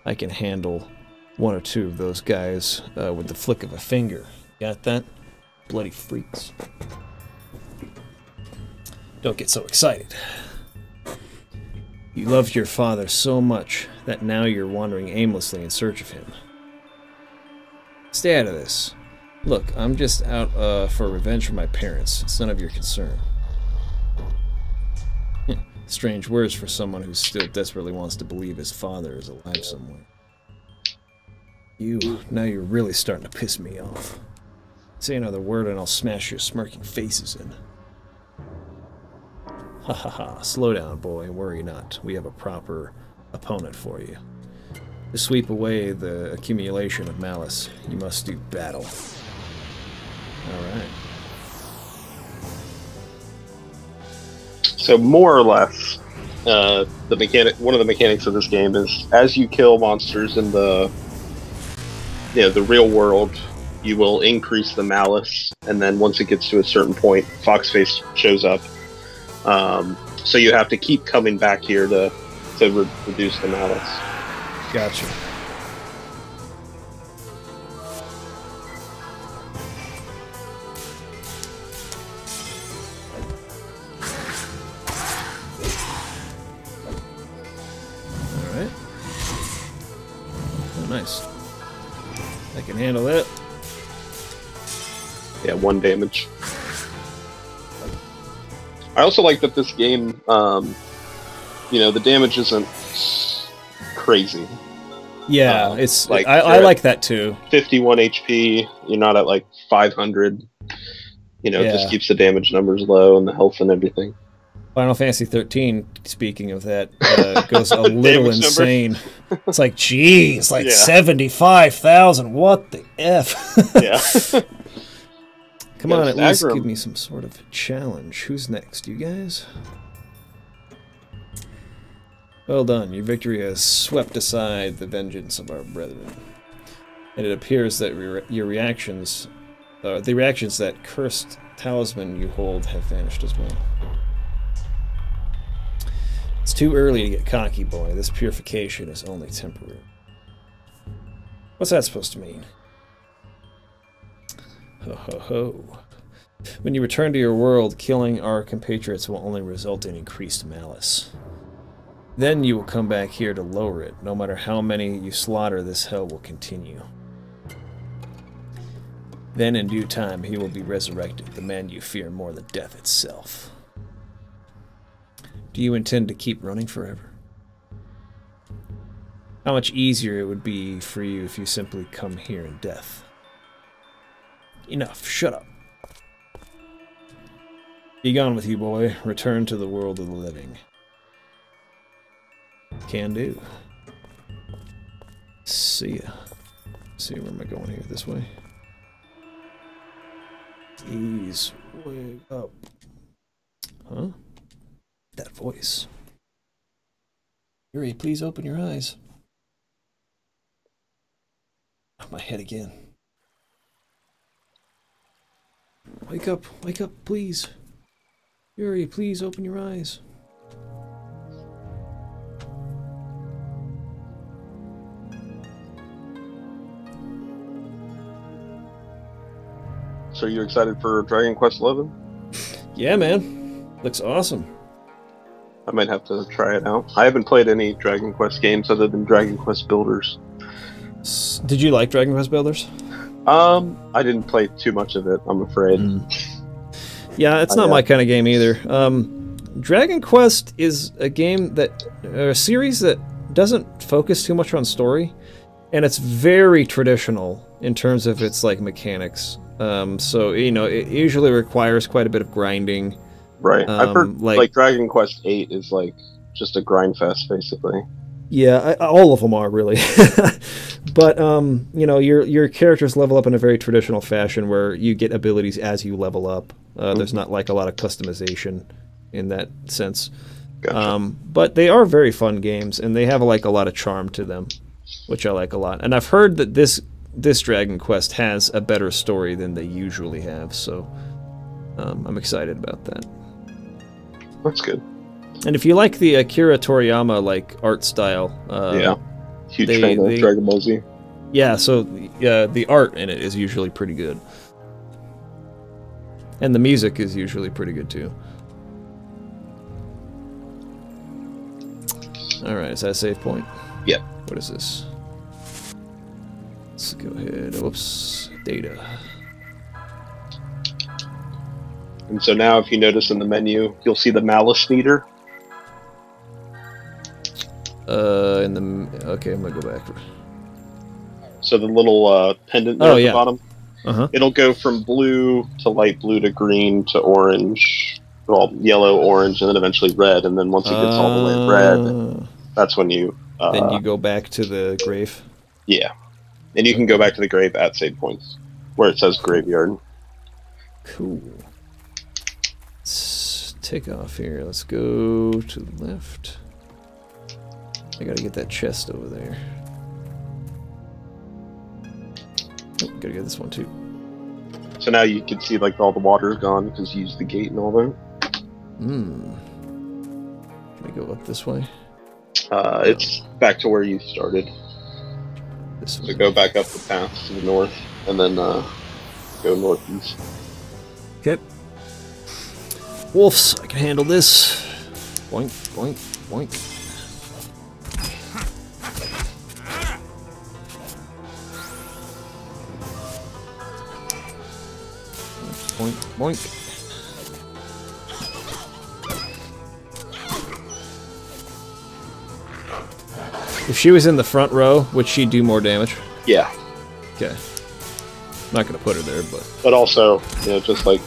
I can handle one or two of those guys with the flick of a finger. Got that? Bloody freaks. Don't get so excited. You loved your father so much that now you're wandering aimlessly in search of him. Stay out of this. Look, I'm just out for revenge for my parents. It's none of your concern. Strange words for someone who still desperately wants to believe his father is alive somewhere. Now you're really starting to piss me off. Say another word and I'll smash your smirking faces in. Ha ha ha, slow down, boy, worry not. We have a proper opponent for you. To sweep away the accumulation of malice, you must do battle. Alright. So more or less, one of the mechanics of this game is as you kill monsters in the real world, you will increase the malice, and then once it gets to a certain point, Foxface shows up. So you have to keep coming back here to reduce the malice. Gotcha. Alright. Oh, nice. I can handle that. Yeah, 1 damage. I also like that this game, the damage isn't crazy. Yeah, it's like I like that too. 51 HP, you're not at like 500. Just keeps the damage numbers low and the health and everything. Final Fantasy 13, speaking of that, goes a little insane. It's like, geez, 75,000. What the F? Yeah. Come on, at least give me some sort of challenge. Who's next, you guys? Well done. Your victory has swept aside the vengeance of our brethren. And it appears that your reactions, the reactions that cursed talisman you hold have vanished as well. It's too early to get cocky, boy. This purification is only temporary. What's that supposed to mean? Ho ho ho. When you return to your world, killing our compatriots will only result in increased malice. Then you will come back here to lower it. No matter how many you slaughter, this hell will continue. Then in due time he will be resurrected, the man you fear more than death itself. Do you intend to keep running forever? How much easier it would be for you if you simply come here in death. Enough, shut up. Be gone with you, boy. Return to the world of the living. Can do. See ya. See, where am I going here? This way? Ease way up. Huh? That voice. Yuri, please open your eyes. My head again. Wake up, please. Yuri, please open your eyes. So you're excited for Dragon Quest XI? Yeah, man. Looks awesome. I might have to try it out. I haven't played any Dragon Quest games other than Dragon Quest Builders. Did you like Dragon Quest Builders? I didn't play too much of it, I'm afraid. Yeah, it's not my kind of game either. Dragon Quest is a series that doesn't focus too much on story, and it's very traditional in terms of its mechanics. So it usually requires quite a bit of grinding. Right. I've heard Dragon Quest VIII is just a grind fest, basically. Yeah, all of them are really. But you know, your characters level up in a very traditional fashion where you get abilities as you level up. There's not like a lot of customization in that sense. Gotcha. But they are very fun games, and they have like a lot of charm to them, which I like a lot. And I've heard that this Dragon Quest has a better story than they usually have, so I'm excited about that. That's good. And if you like the Akira Toriyama like art style, Yeah. Huge fan of Dragon Ball Z. Yeah, so the art in it is usually pretty good. And the music is usually pretty good too. Alright, is that a save point? Yep. What is this? Let's go ahead. Whoops. Data. And so now if you notice in the menu, you'll see the Malice Meter. Okay, I'm gonna go back. So the little pendant there at the bottom. Uh-huh. It'll go from blue to light blue to green to orange, well, yellow, orange, and then eventually red. And then once it gets all the way red, that's when you... then you go back to the grave? Yeah. And you can go back to the grave at save points, where it says graveyard. Cool. Let's take off here. Let's go to the left. I gotta get that chest over there. Oh, gotta get this one too. So now you can see like all the water's gone because you used the gate and all that. Can we go up this way? It's back to where you started. This way. So go back up the path to the north, and then go northeast. Okay. Wolves, I can handle this. Boink, boink, boink. Boink, boink. If she was in the front row, would she do more damage? Yeah. Okay. Not gonna put her there, But also, you know, just like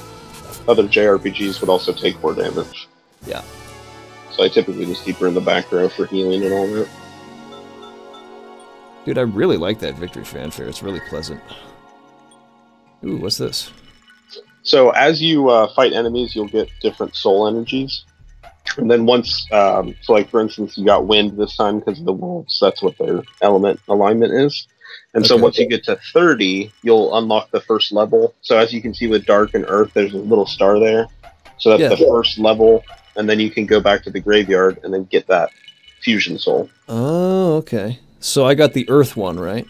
other JRPGs would also take more damage. Yeah. So I typically just keep her in the back row for healing and all that. Dude, I really like that victory fanfare. It's really pleasant. Ooh, what's this? So as you fight enemies, you'll get different soul energies. And then once, so like for instance, you got wind this time because of the wolves. That's what their element alignment is. And so once you get to 30, you'll unlock the first level. So as you can see with Dark and Earth, there's a little star there. So that's the first level. And then you can go back to the graveyard and then get that fusion soul. Oh, okay. So I got the Earth one, right?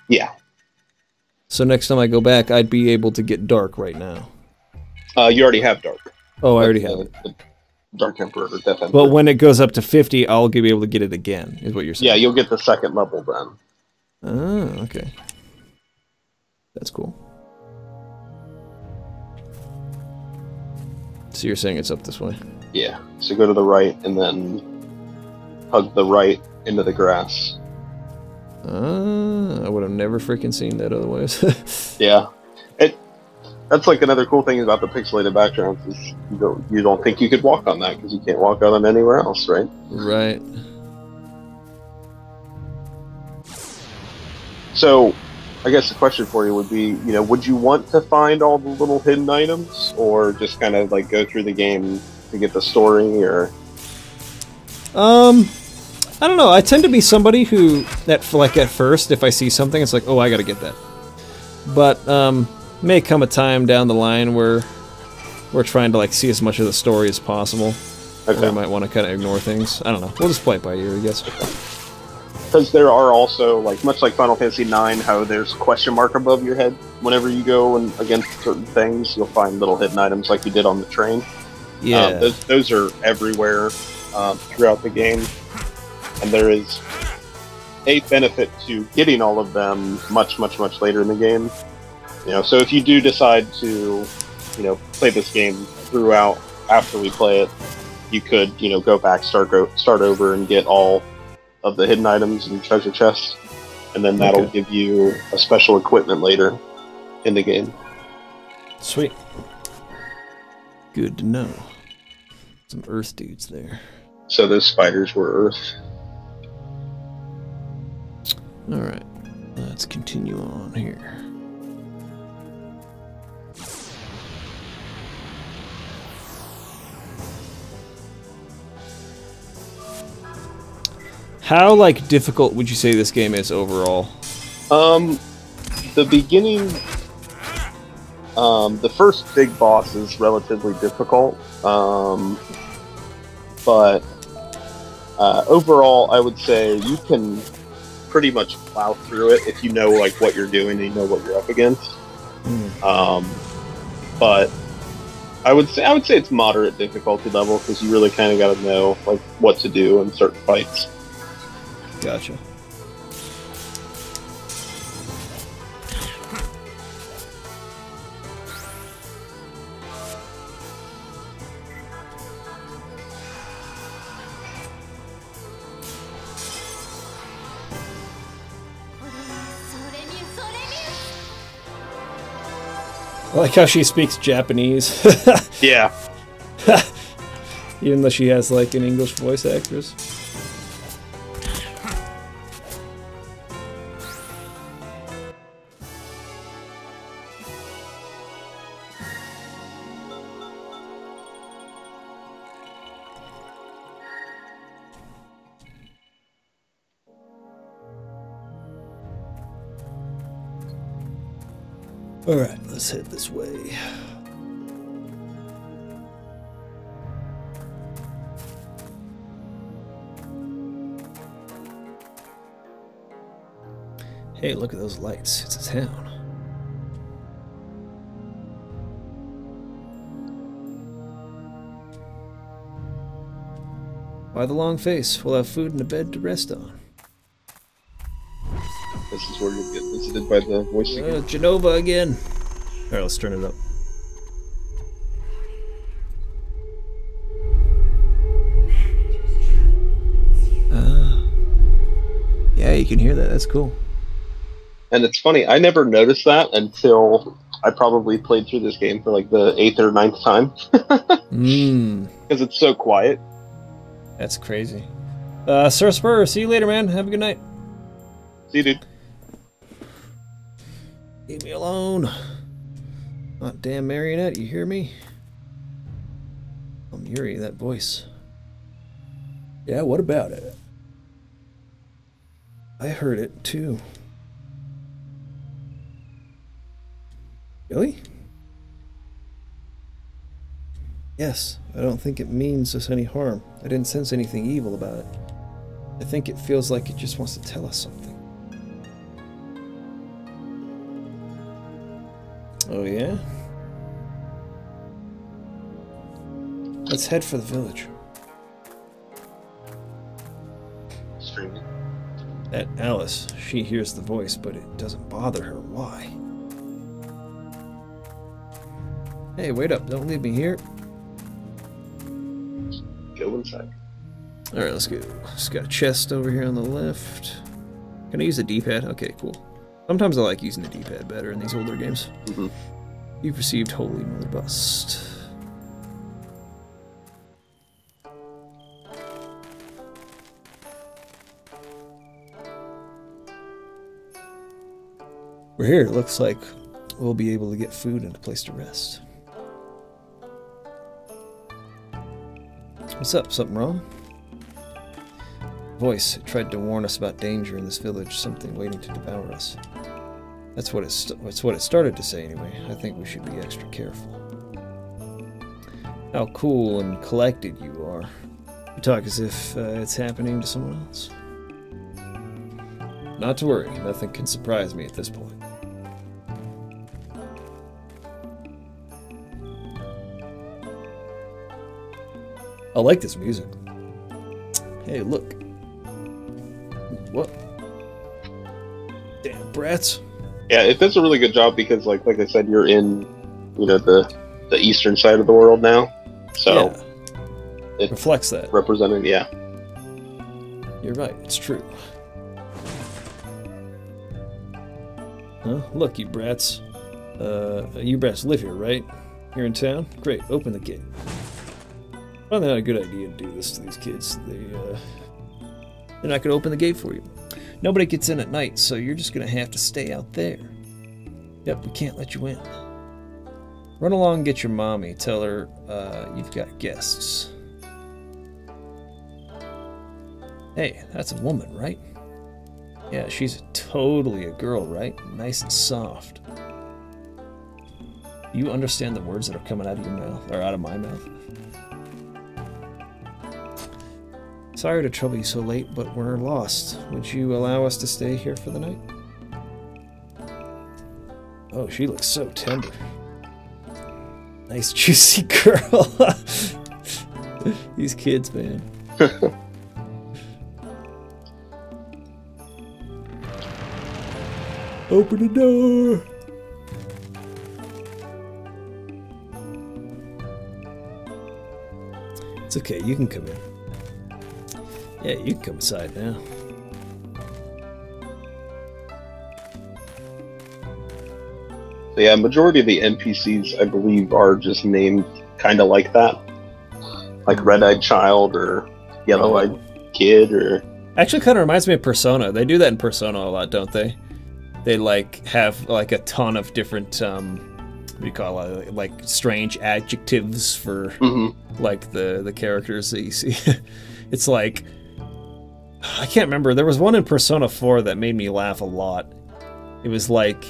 Yeah. So next time I go back, I'd be able to get Dark right now. You already have Dark. Oh, I already have it. Dark Emperor or Death Emperor. But when it goes up to 50, I'll be able to get it again, is what you're saying? Yeah, you'll get the second level then. Oh, okay. That's cool. So you're saying it's up this way? Yeah. So go to the right and then hug the right into the grass. I would have never freaking seen that otherwise. Yeah. That's like another cool thing about the pixelated backgrounds is you don't think you could walk on that because you can't walk on it anywhere else, right? Right. So, I guess the question for you would be, you know, would you want to find all the little hidden items, or just kind of like go through the game to get the story, or? I don't know. I tend to be somebody who, at first, if I see something, it's like, oh, I gotta get that. But, may come a time down the line where we're trying to, like, see as much of the story as possible. Okay. I might want to kind of ignore things. I don't know. We'll just play it by ear, I guess. Because there are also, like, much like Final Fantasy IX, how there's question mark above your head. Whenever you go and against certain things, you'll find little hidden items like you did on the train. Yeah. Those are everywhere throughout the game. And there is a benefit to getting all of them much, much, much later in the game. You know, so if you do decide to, you know, play this game throughout after we play it, you could, you know, go back, start over, and get all of the hidden items and treasure chests, and then that'll give you a special equipment later in the game. Sweet. Good to know. Some Earth dudes there. So those spiders were Earth. All right. let's continue on here. How, like, difficult would you say this game is overall? The beginning, the first big boss is relatively difficult, but overall, I would say you can pretty much plow through it if you know like what you're doing and you know what you're up against. But I would say it's moderate difficulty level because you really kind of got to know like what to do in certain fights. Gotcha. I like how she speaks Japanese. Yeah. Even though she has like an English voice actress. Alright, let's head this way. Hey, look at those lights. It's a town. Why the long face? We'll have food and a bed to rest on. This is where you get visited by the voice again. Genova again. Alright, let's turn it up. Yeah, you can hear that. That's cool. And it's funny, I never noticed that until I probably played through this game for like the 8th or 9th time. Because it's so quiet. That's crazy. Sir Spur, see you later, man. Have a good night. See you, dude. Leave me alone. Not damn marionette, you hear me? I'm Yuri, that voice. Yeah, what about it? I heard it too. Really? Yes, I don't think it means us any harm. I didn't sense anything evil about it. I think it feels like it just wants to tell us something. Oh yeah? Let's head for the village. Streaming. That Alice, she hears the voice, but it doesn't bother her. Why? Hey, wait up. Don't leave me here. Go inside. Alright, let's go. Just got a chest over here on the left. Can I use the D-pad? Okay, cool. Sometimes I like using the D-pad better in these older games. Mm-hmm. You've received Holy Mother Bust. We're here. It looks like we'll be able to get food and a place to rest. What's up? Something wrong? Voice tried to warn us about danger in this village, something waiting to devour us. That's what it started to say anyway. I think we should be extra careful. How cool and collected you are. You talk as if it's happening to someone else. Not to worry, nothing can surprise me at this point. I like this music. Hey, look. What? Damn brats. Yeah, it does a really good job because, like I said, you're in, the eastern side of the world now, so it reflects that. Representing, yeah. You're right. It's true. Huh? Look, you brats. You brats live here, right? Here in town? Great. Open the gate. Probably not a good idea to do this to these kids. They're not going to open the gate for you. Nobody gets in at night, so you're just gonna have to stay out there. Yep, we can't let you in. Run along and get your mommy. Tell her you've got guests. Hey, that's a woman, right? Yeah, she's totally a girl, right? Nice and soft. You understand the words that are coming out of your mouth, or out of my mouth? Sorry to trouble you so late, but we're lost. Would you allow us to stay here for the night? Oh, she looks so tender. Nice juicy girl. These kids, man. Open the door. It's okay, you can come in. Yeah, you can come inside now. So yeah, majority of the NPCs, I believe, are just named kind of like that. Like Red-Eyed Child or Yellow-Eyed Kid or... Actually kind of reminds me of Persona. They do that in Persona a lot, don't they? They like have like a ton of different what do you call it? Like strange adjectives for like the characters that you see. It's like I can't remember. There was one in Persona 4 that made me laugh a lot. It was like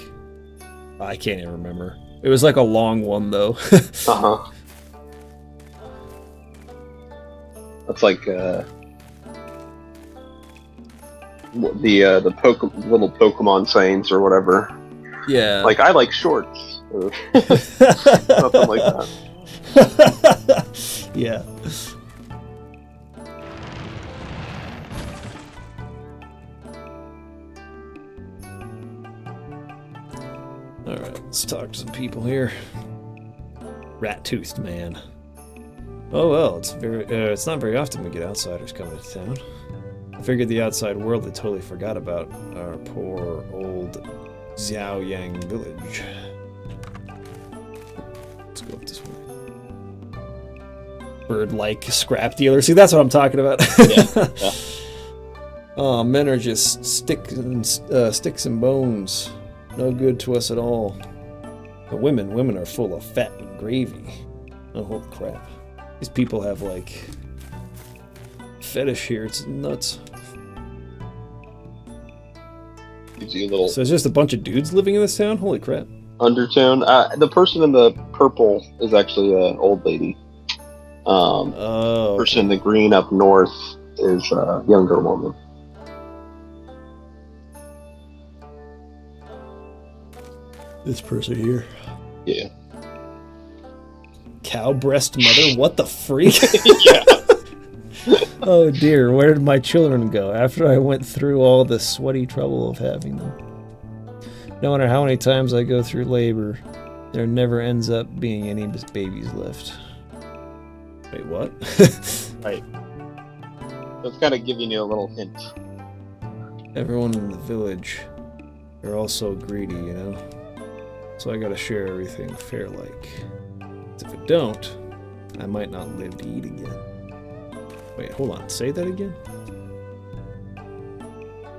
I can't even remember. It was like a long one though. Uh-huh. That's like the little Pokemon sayings or whatever. Yeah. Like, I like shorts. Or something like that. Yeah. Alright, let's talk to some people here. Rat-toothed man. Oh well, it's not very often we get outsiders coming to town. I figured the outside world had totally forgot about our poor old Xiaoyang village. Let's go up this way. Bird-like scrap dealer. See, that's what I'm talking about. Yeah. Oh, men are just sticks and bones. No good to us at all. But women are full of fat and gravy. Oh, holy crap. These people have, like, fetish here. It's nuts. Gives you a little So it's just a bunch of dudes living in this town? Holy crap. undertone. The person in the purple is actually an old lady. Oh. The person in the green up north is a younger woman. This person here. Yeah. Cow breast mother? What the freak? Yeah. Oh dear, where did my children go after I went through all the sweaty trouble of having them? No matter how many times I go through labor, there never ends up being any babies left. Wait, what? Right. That's kind of giving you a little hint. Everyone in the village, they're all so greedy, you know? So I gotta share everything fair-like. If I don't, I might not live to eat again. Wait, hold on. Say that again?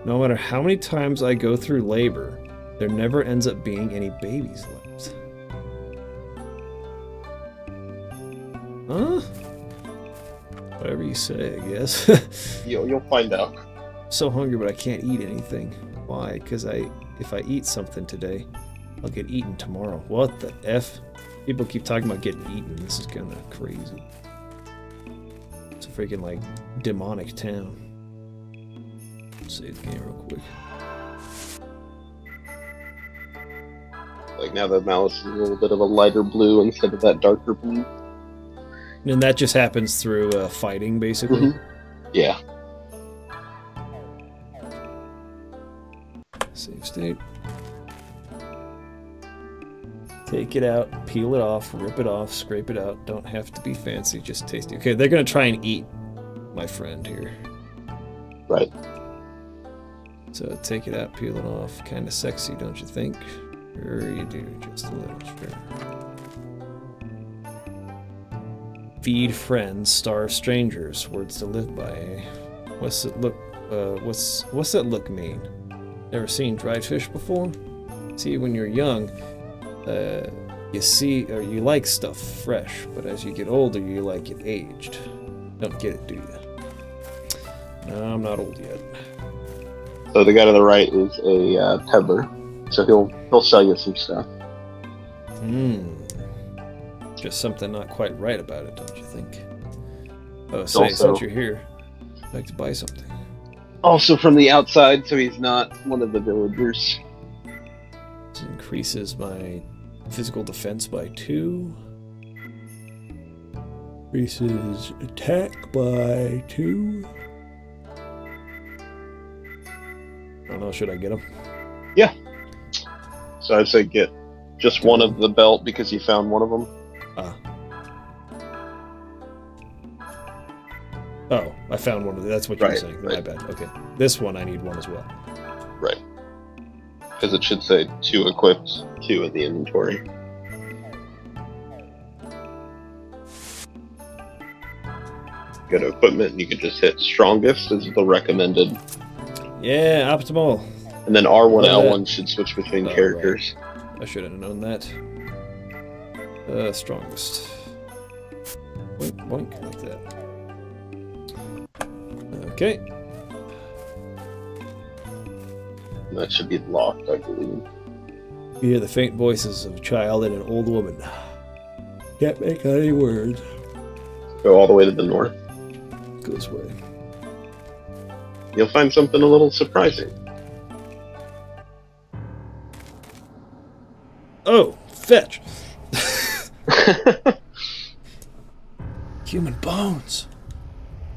No matter how many times I go through labor, there never ends up being any babies left. Huh? Whatever you say, I guess. You'll find out. I'm so hungry, but I can't eat anything. Why? Because if I eat something today, I'll get eaten tomorrow. What the F? People keep talking about getting eaten. This is kind of crazy. It's a freaking, like, demonic town. Save the game real quick. Like, now the mouse is a little bit of a lighter blue instead of that darker blue. And that just happens through fighting, basically? Mm-hmm. Yeah. Save state. Take it out, peel it off, rip it off, scrape it out. Don't have to be fancy, just tasty. Okay, they're gonna try and eat my friend here. Right. So take it out, peel it off. Kind of sexy, don't you think? Sure you do, just a little, sure. Feed friends, starve strangers. Words to live by, eh? What's it look? what's that look mean? Never seen dried fish before? See, when you're young, you see, or you like stuff fresh, but as you get older, you like it aged. Don't get it, do you? No, I'm not old yet. So the guy to the right is a peddler, so he'll sell you some stuff. Just something not quite right about it, don't you think? Oh, say, since you're here, I'd like to buy something. Also from the outside, so he's not one of the villagers. This increases my physical defense by 2. Increases attack by 2. I don't know, should I get him? Yeah. So I'd say get just one of the belt because you found one of them. Oh, I found one of them. That's what you were saying. Right. My bad. Okay. This one I need one as well. Right. Because it should say 2 equipped, 2 in the inventory. Go to equipment and you can just hit strongest as the recommended. Yeah, optimal. And then R1, L1 should switch between characters. Right. I should have known that. Strongest. Boink, boink, like that. Okay. And that should be locked, I believe. You hear the faint voices of a child and an old woman. Can't make out any words. Go all the way to the north. Go this way. You'll find something a little surprising. Oh, fetch! Human bones.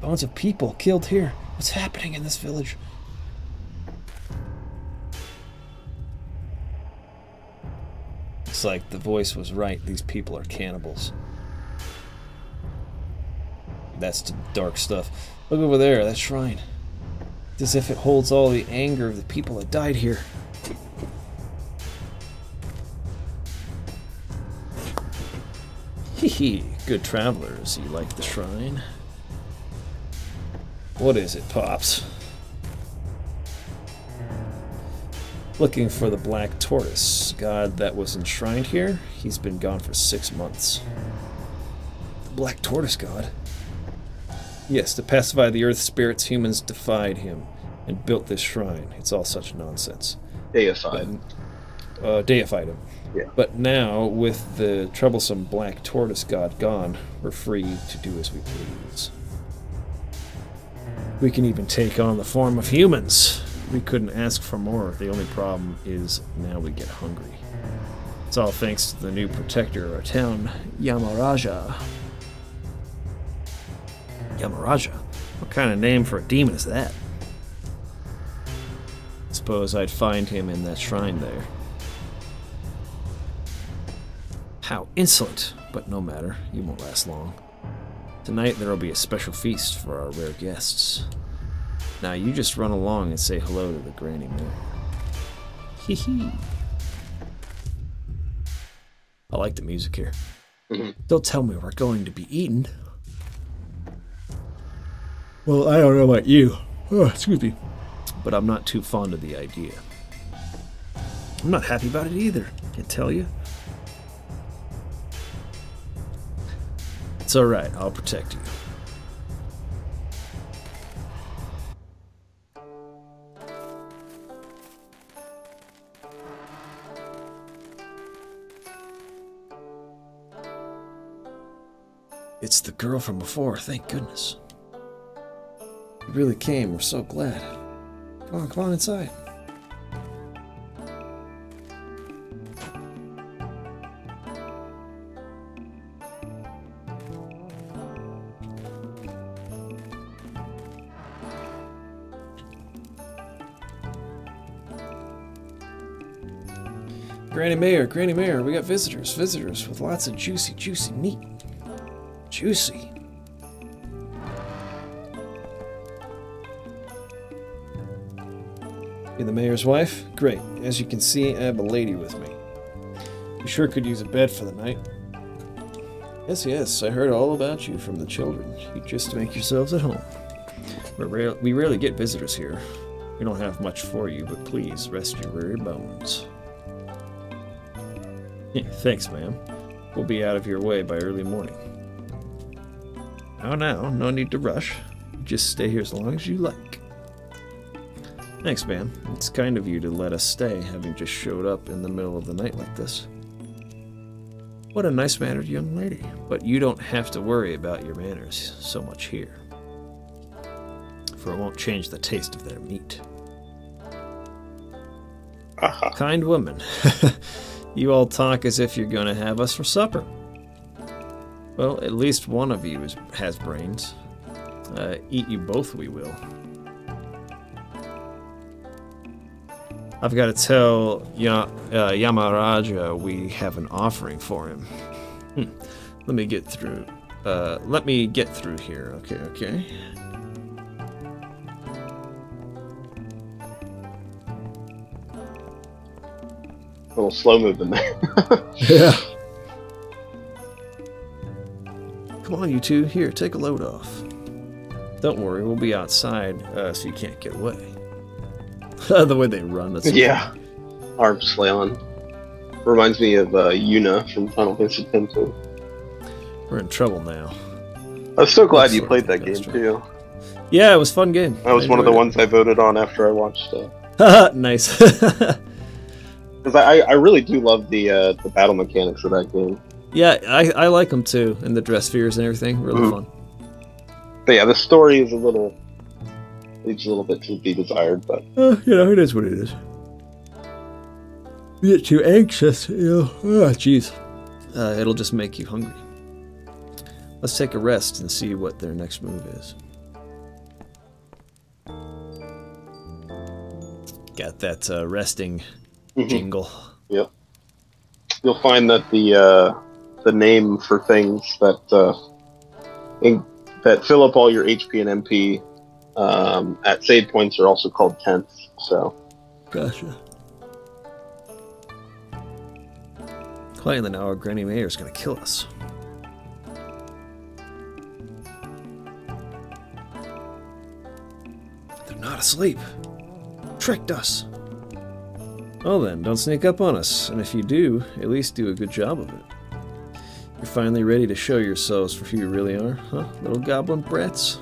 Bones of people killed here. What's happening in this village? Looks like the voice was right. These people are cannibals. That's the dark stuff. Look over there, that shrine. It's as if it holds all the anger of the people that died here. Hee, good travelers. You like the shrine? What is it, Pops? Looking for the Black Tortoise, god that was enshrined here. He's been gone for 6 months. The Black Tortoise god? Yes, to pacify the earth spirits, humans defied him and built this shrine. It's all such nonsense. Deified. Deified him. Yeah. But now, with the troublesome Black Tortoise god gone, we're free to do as we please. We can even take on the form of humans. We couldn't ask for more. The only problem is now we get hungry. It's all thanks to the new protector of our town, Yamaraja. Yamaraja? What kind of name for a demon is that? Suppose I'd find him in that shrine there. How insolent! But no matter, you won't last long. Tonight there'll be a special feast for our rare guests. Now you just run along and say hello to the Granny Mare. Hee hee. I like the music here. Don't tell me we're going to be eaten. Well, I don't know about you. Oh, excuse me. But I'm not too fond of the idea. I'm not happy about it either, I can tell you. It's alright, I'll protect you. It's the girl from before, thank goodness. You really came, we're so glad. Come on inside. Granny Mare, we got visitors with lots of juicy meat. Juicy. You're the mayor's wife? Great. As you can see, I have a lady with me. You sure could use a bed for the night. Yes, I heard all about you from the children. You just make yourselves at home. We rarely get visitors here. We don't have much for you, but please rest your weary bones. Yeah, thanks, ma'am. We'll be out of your way by early morning. Oh, no need to rush. Just stay here as long as you like. Thanks, ma'am. It's kind of you to let us stay, having just showed up in the middle of the night like this. What a nice-mannered young lady. But you don't have to worry about your manners so much here, for it won't change the taste of their meat. Kind woman. You all talk as if you're going to have us for supper. Well, at least one of you has brains. Eat you both we will. I've got to tell Yamaraja we have an offering for him. Let me get through here. Okay. A little slow moving there. Yeah. Come on, you two. Here, take a load off. Don't worry, we'll be outside, so you can't get away. The way they run, that's yeah. Arms flailing. Reminds me of Yuna from Final Fantasy X. We're in trouble now. I was so glad you played that game too. Yeah, it was a fun game. That was one of the ones I voted on after I watched it. Nice. Because I really do love the battle mechanics of that game. Yeah, I like them too, and the dress spheres and everything. Really fun. But yeah, the story is leaves a little bit to be desired, but it is what it is. You get too anxious, jeez. It'll just make you hungry. Let's take a rest and see what their next move is. Got that resting jingle. Yep. You'll find that the name for things that fill up all your HP and MP at save points are also called tents. So. Gotcha. Playing the now, Granny Mayor is going to kill us. They're not asleep. Tricked us. Well then, don't sneak up on us, and if you do, at least do a good job of it. You're finally ready to show yourselves for who you really are, huh, little goblin brats?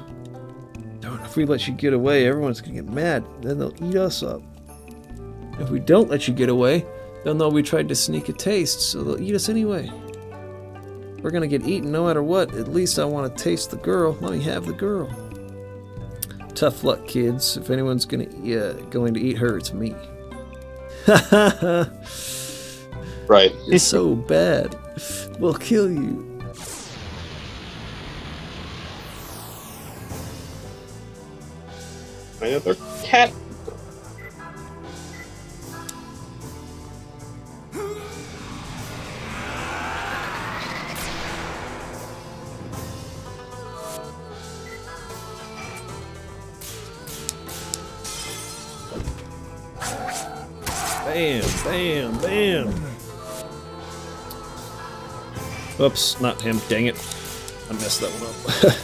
Darn, if we let you get away, everyone's gonna get mad, then they'll eat us up. If we don't let you get away, they'll know we tried to sneak a taste, so they'll eat us anyway. We're gonna get eaten no matter what. At least I want to taste the girl. Let me have the girl. Tough luck, kids. If anyone's going to eat her, it's me. Right. It's so bad. We'll kill you. Another cat. Bam, bam, bam. Oops, not him. Dang it. I messed that one up.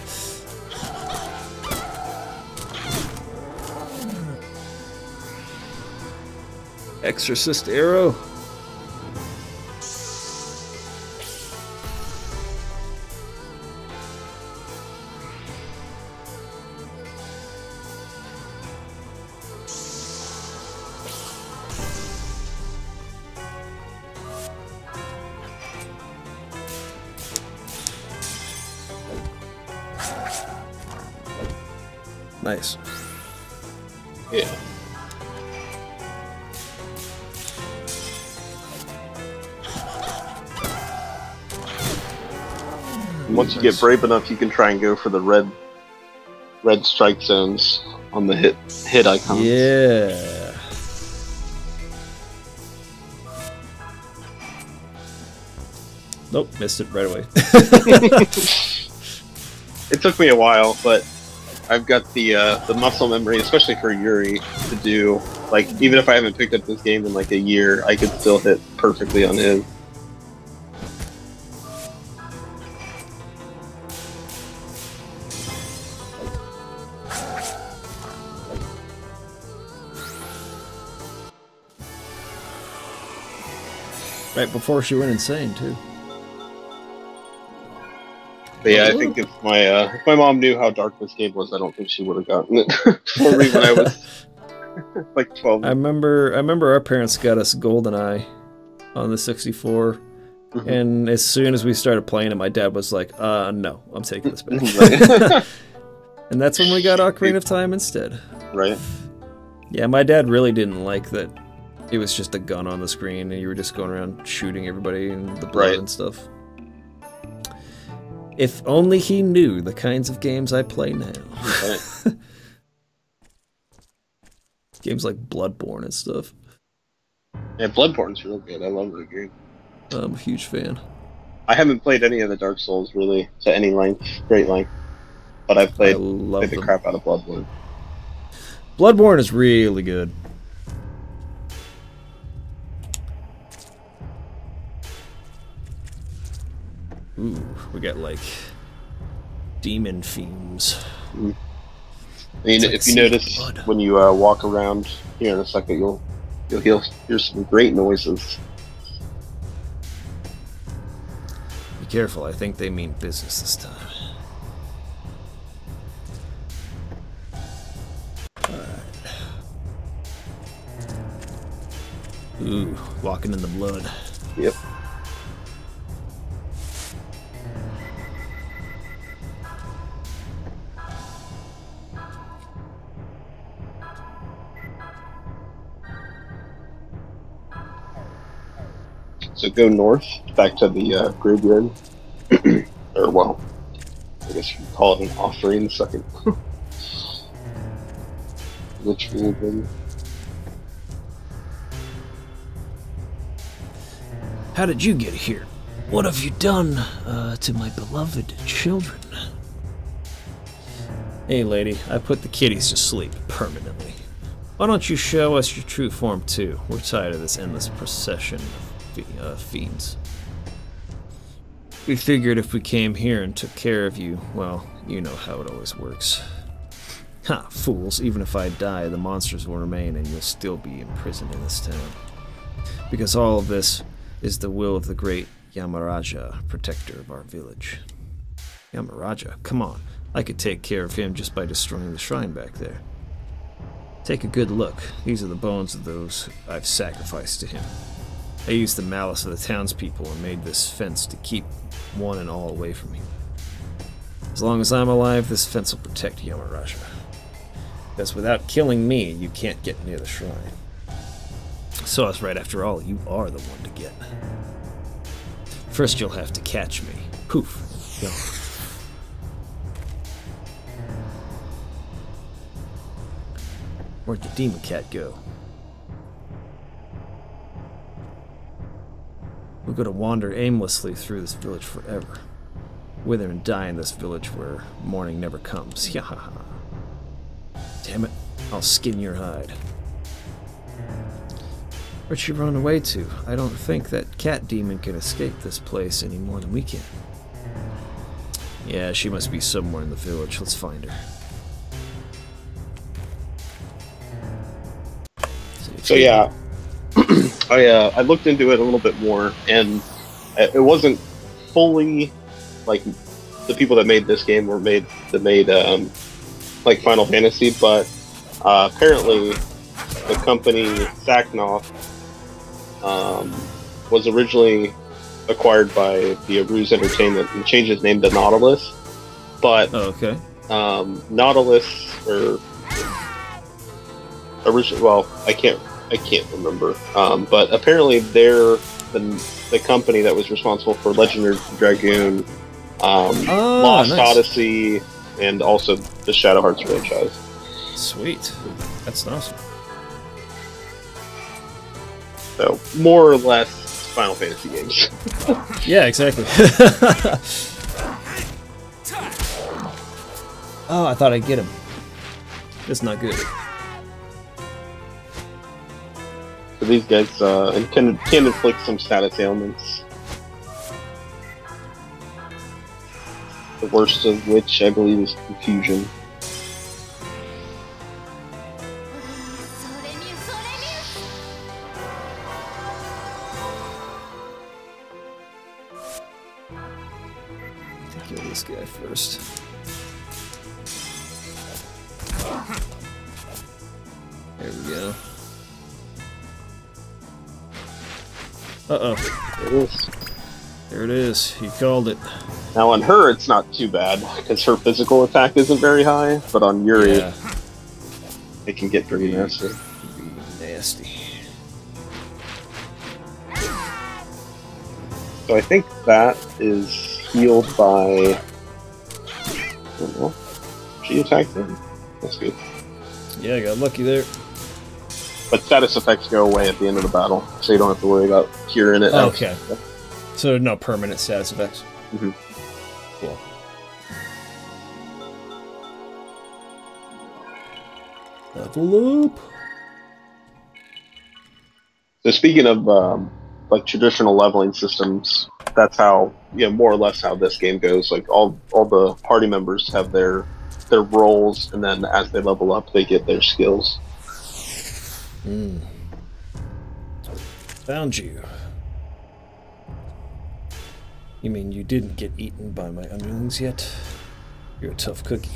Exorcist arrow. Nice. Yeah. Once you get brave enough, you can try and go for the red strike zones on the hit icons. Yeah. Nope, missed it right away. It took me a while, but I've got the muscle memory, especially for Yuri, to do, like, even if I haven't picked up this game in like a year, I could still hit perfectly on his. Right before she went insane, too. But yeah, I think if my mom knew how dark this game was, I don't think she would have gotten it for me when I was like 12. I remember our parents got us GoldenEye on the 64, and as soon as we started playing it, my dad was like, no, I'm taking this back. And that's when we got Ocarina of Time instead. Right. Yeah, my dad really didn't like that it was just a gun on the screen and you were just going around shooting everybody and the blood and stuff. If only he knew the kinds of games I play now. Right. Games like Bloodborne and stuff. Yeah, Bloodborne's real good. I love that game. I'm a huge fan. I haven't played any of the Dark Souls really to any great length, but I've played the crap out of Bloodborne. Bloodborne is really good. Ooh, we got like demon fumes. I mean, if you notice when you walk around here in a second, you'll hear some great noises. Be careful, I think they mean business this time. Alright. Ooh, walking in the blood. Yep. So go north, back to the graveyard. Or, well, I guess you can call it an offering second. Which will be... How did you get here? What have you done to my beloved children? Hey, lady, I put the kitties to sleep permanently. Why don't you show us your true form, too? We're tired of this endless procession of fiends. We figured if we came here and took care of you, well, you know how it always works. Ha, fools, even if I die, the monsters will remain and you'll still be imprisoned in this town. Because all of this is the will of the great Yamaraja, protector of our village. Yamaraja? Come on, I could take care of him just by destroying the shrine back there. Take a good look. These are the bones of those I've sacrificed to him. I used the malice of the townspeople and made this fence to keep one and all away from me. As long as I'm alive, this fence will protect Yamaraja. Because without killing me, you can't get near the shrine. So I was right, after all, you are the one to get. First you'll have to catch me. Poof. Gone. Where'd the demon cat go? We're going to wander aimlessly through this village forever. Wither and die in this village where morning never comes. Yahaha. Damn it, I'll skin your hide. Where'd she run away to? I don't think that cat demon can escape this place any more than we can. Yeah, she must be somewhere in the village. Let's find her. So yeah, I looked into it a little bit more, and it wasn't fully like the people that made this game made like Final Fantasy, but apparently the company Saknoff was originally acquired by the Aruz Entertainment and changed its name to Nautilus. But Nautilus or original, well, I can't remember. But apparently they're the company that was responsible for Legend of Dragoon, Lost Odyssey, and also the Shadow Hearts franchise. Sweet, that's awesome. So more or less Final Fantasy games. Yeah, exactly. Oh, I thought I'd get him. It's not good. So these guys can inflict some status ailments. The worst of which, I believe, is confusion. first. There we go. Uh-oh. There it is. There it is. He called it. Now on her, it's not too bad, because her physical attack isn't very high, but on Yuri, Yeah. it can get pretty nasty. Nasty. So I think that is healed by... I don't know. She attacked him. That's good. Yeah, I got lucky there. But status effects go away at the end of the battle, so you don't have to worry about curing it. Okay. So no permanent status effects. Mhm. Cool. Level up. So speaking of like traditional leveling systems, that's how, more or less how this game goes. Like all the party members have their roles, and then as they level up, they get their skills. Found you. You mean you didn't get eaten by my underlings yet? You're a tough cookie.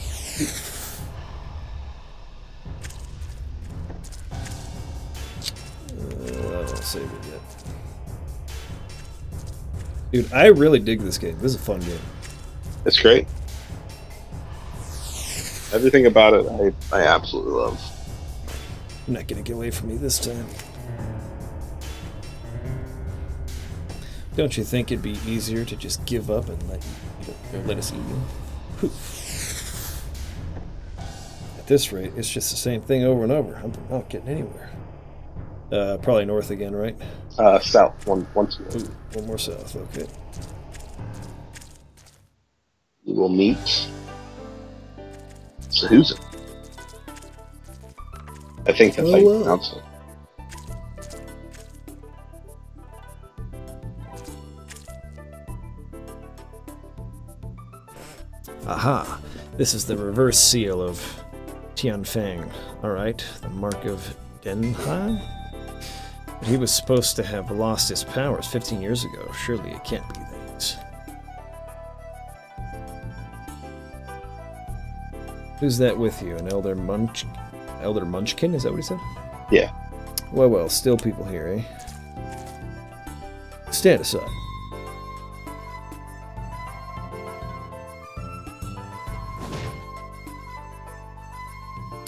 I won't save it yet. Dude, I really dig this game. This is a fun game. It's great. Everything about it, I absolutely love. You're not gonna get away from me this time. Don't you think it'd be easier to just give up and let us eat you? Poof. At this rate, it's just the same thing over and over. I'm not getting anywhere. Probably north again, right? South, once more. Ooh, one more south, okay. You will meet Susan. I think that's how you pronounce it. Aha! This is the reverse seal of Tianfang. Alright, the mark of Denhan? But he was supposed to have lost his powers 15 years ago. Surely it can't be these. Who's that with you? An Elder Munchkin? Is that what he said? Yeah. Well, still people here, eh? Stand aside.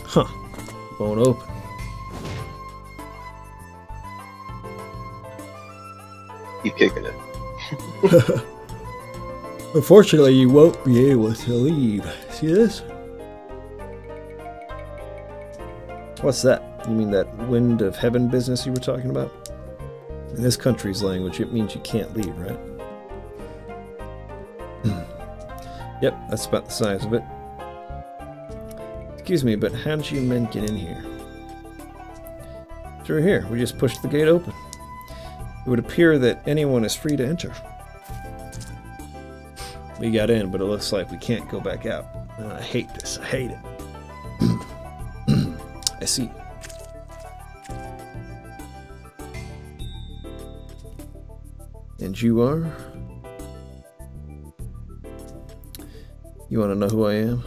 Huh. Won't open. Keep kicking it. Unfortunately, you won't be able to leave. See this? What's that? You mean that wind of heaven business you were talking about? In this country's language, it means you can't leave, right? Yep, that's about the size of it. Excuse me, but how did you men get in here? Through here. We just pushed the gate open. It would appear that anyone is free to enter. We got in, but it looks like we can't go back out. I hate this. I hate it. I see. And you are? You want to know who I am?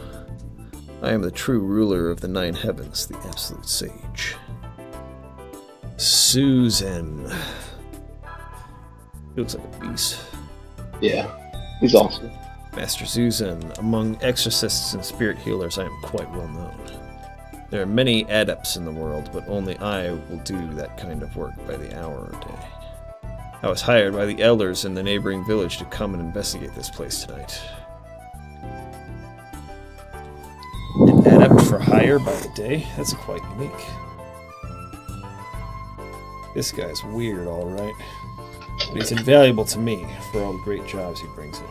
I am the true ruler of the nine heavens, the absolute sage. Susan. He looks like a beast. Yeah, he's awesome. Master Susan. Among exorcists and spirit healers, I am quite well known. There are many adepts in the world, but only I will do that kind of work by the hour a day. I was hired by the elders in the neighboring village to come and investigate this place tonight. An adept for hire by the day? That's quite unique. This guy's weird, alright. But he's invaluable to me for all the great jobs he brings in.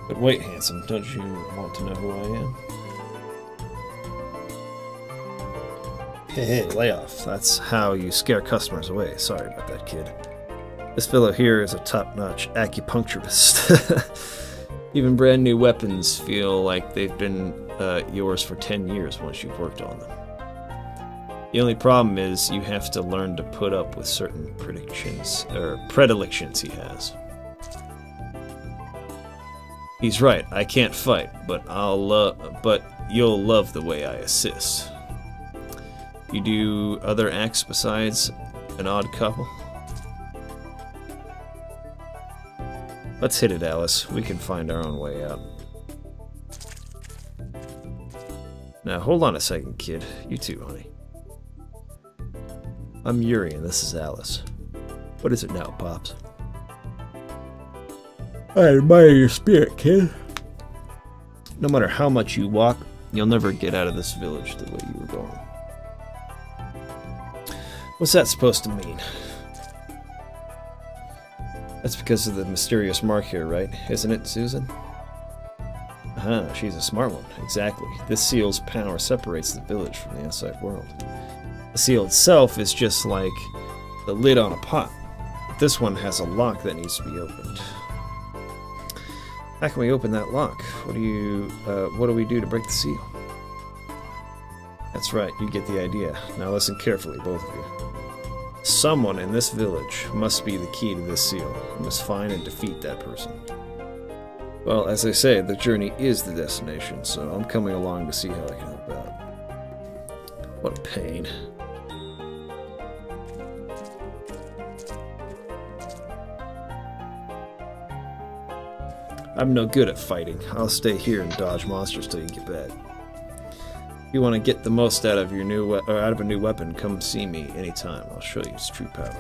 But wait, handsome, don't you want to know who I am? Hey, lay off. That's how you scare customers away. Sorry about that, kid. This fellow here is a top-notch acupuncturist. Even brand new weapons feel like they've been yours for 10 years once you've worked on them. The only problem is you have to learn to put up with certain predilections he has. He's right. I can't fight, but but you'll love the way I assist. You do other acts besides an odd couple? Let's hit it, Alice. We can find our own way out. Now, hold on a second, kid. You too, honey. I'm Yuri, and this is Alice. What is it now, Pops? I admire your spirit, kid. No matter how much you walk, you'll never get out of this village the way you were going. What's that supposed to mean? That's because of the mysterious mark here, right? Isn't it, Susan? She's a smart one. Exactly. This seal's power separates the village from the outside world. The seal itself is just like the lid on a pot. This one has a lock that needs to be opened. How can we open that lock? What do we do to break the seal? That's right, you get the idea. Now listen carefully, both of you. Someone in this village must be the key to this seal. We must find and defeat that person. Well, as I say, the journey is the destination, so I'm coming along to see how I can help out. What a pain. I'm no good at fighting. I'll stay here and dodge monsters till you get back. If you want to get the most out of your out of a new weapon, come see me anytime. I'll show you its true power.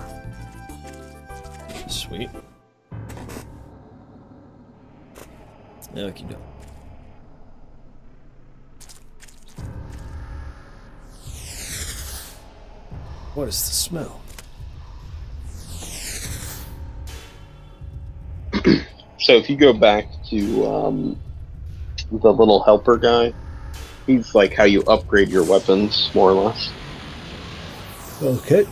Sweet. Okie doke. What is the smell? So if you go back to the little helper guy, he's like how you upgrade your weapons, more or less. Okay.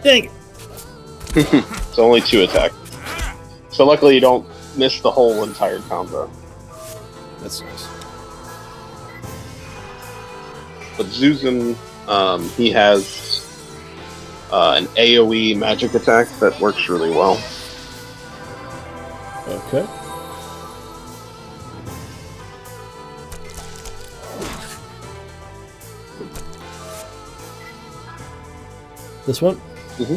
Dang it! It's only 2 attacks. So luckily you don't miss the whole entire combo. That's nice. But Zuzan, he has an AoE magic attack that works really well. Okay. This one? Mm-hmm.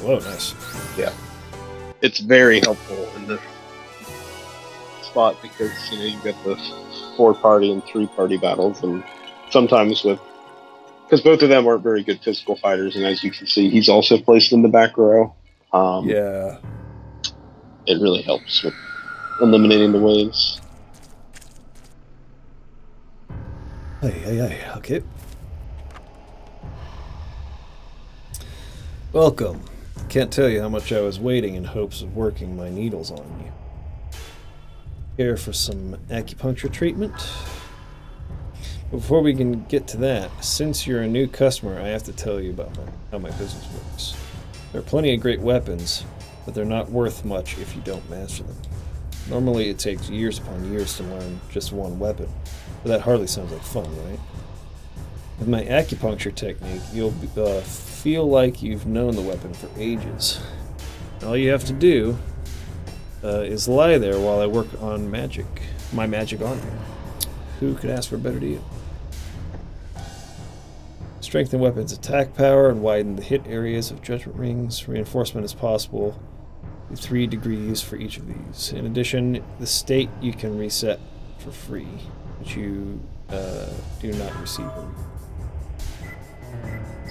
Whoa, nice. Yeah. It's very helpful in this spot because, you get the 4-party and 3-party battles, and sometimes because both of them aren't very good physical fighters, and as you can see, he's also placed in the back row. Yeah. It really helps with eliminating the waves. Hey, okay. Welcome. Can't tell you how much I was waiting in hopes of working my needles on you. Care for some acupuncture treatment? Before we can get to that, since you're a new customer, I have to tell you about how my business works. There are plenty of great weapons, but they're not worth much if you don't master them. Normally it takes years upon years to learn just one weapon, but that hardly sounds like fun, right? With my acupuncture technique, you'll feel like you've known the weapon for ages. All you have to do is lie there while I work on my magic on you. Who could ask for a better deal? Strengthen weapons' attack power and widen the hit areas of judgment rings. Reinforcement is possible with 3 degrees for each of these. In addition, the state you can reset for free, which you do not receive a refund.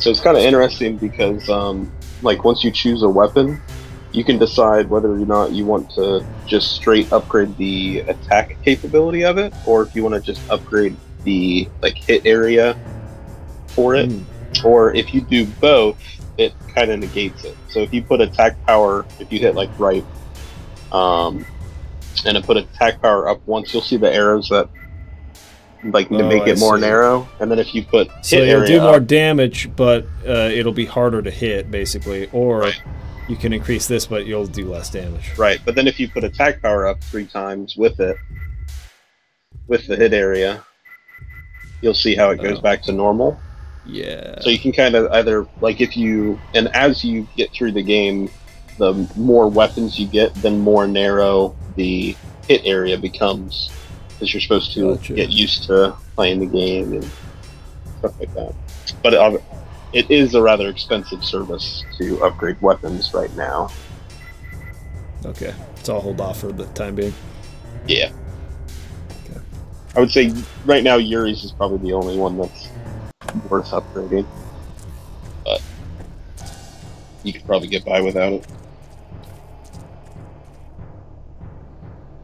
So it's kind of interesting because, once you choose a weapon, you can decide whether or not you want to just straight upgrade the attack capability of it, or if you want to just upgrade the hit area for it. Or if you do both, it kind of negates it. So if you put attack power, if you hit right and I put attack power up once, you'll see the arrows that like make it more narrow. And then if you put so hit you'll area do more up, damage, but it'll be harder to hit, basically. Or Right. you can increase this, but you'll do less damage. right. But then if you put attack power up 3 times with it, with the hit area, you'll see how it goes back to normal. Yeah. So you can kind of either, like, if you, and as you get through the game, the more weapons you get, then more narrow the hit area becomes, because you're supposed to Gotcha. get used to playing the game and stuff like that. But it is a rather expensive service to upgrade weapons right now. Okay. So I'll hold off for the time being. Yeah. Okay. I would say right now Yuri's is probably the only one that's worth upgrading. But you could probably get by without it.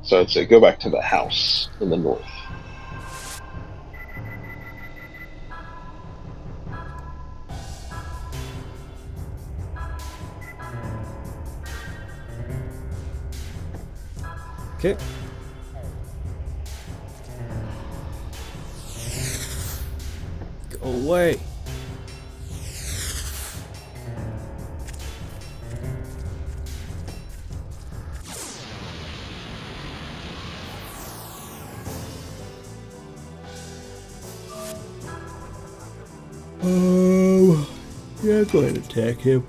So I'd say go back to the house in the north. Okay. Go away. Oh, yeah, go ahead and attack him.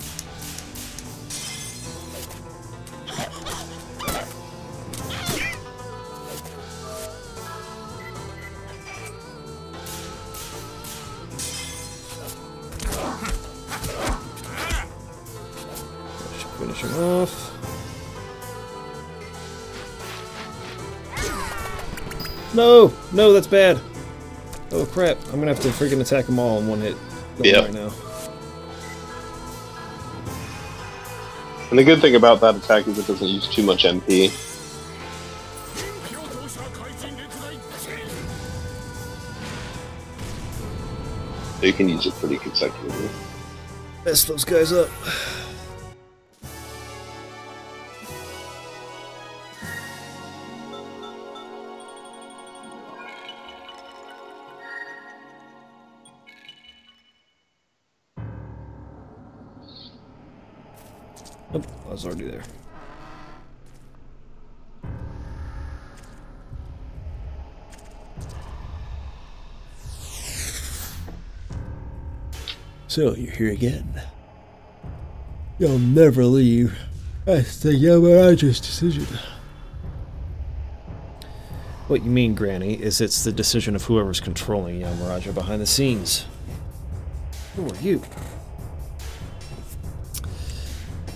Finish him off. No! No, that's bad. Oh crap, I'm gonna have to freaking attack them all in one hit. Yeah. Right now. And the good thing about that attack is it doesn't use too much MP. So you can use it pretty consecutively. Mess those guys up. Nope, I was already there. So, you're here again. You'll never leave. That's the Yamaraja's decision. What you mean, Granny, is it's the decision of whoever's controlling Yamaraja behind the scenes. Who are you?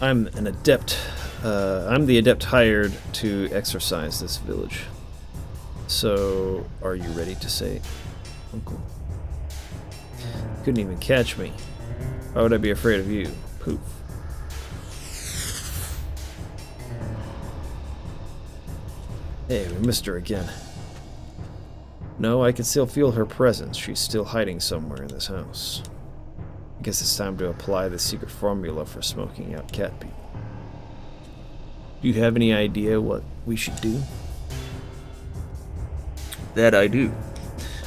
I'm an adept. I'm the adept hired to exorcise this village. So, are you ready to say, Uncle? Couldn't even catch me. Why would I be afraid of you? Poof. Hey, we missed her again. No, I can still feel her presence. She's still hiding somewhere in this house. I guess it's time to apply the secret formula for smoking out cat people. Do you have any idea what we should do? That I do.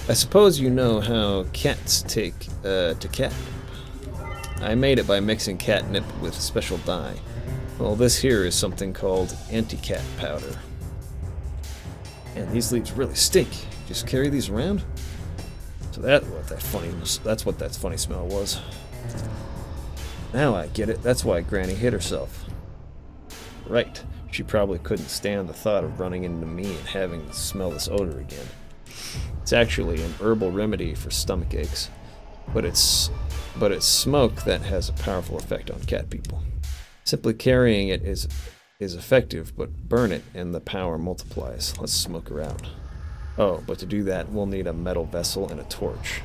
I suppose you know how cats take to catnip. I made it by mixing catnip with special dye. Well, this here is something called anti-cat powder. And these leaves really stink. Just carry these around? So that's what that funny smell was. Now I get it. That's why Granny hit herself. Right. She probably couldn't stand the thought of running into me and having to smell this odor again. It's actually an herbal remedy for stomach aches, but it's smoke that has a powerful effect on cat people. Simply carrying it is effective, but burn it and the power multiplies. Let's smoke her out. Oh, but to do that, we'll need a metal vessel and a torch.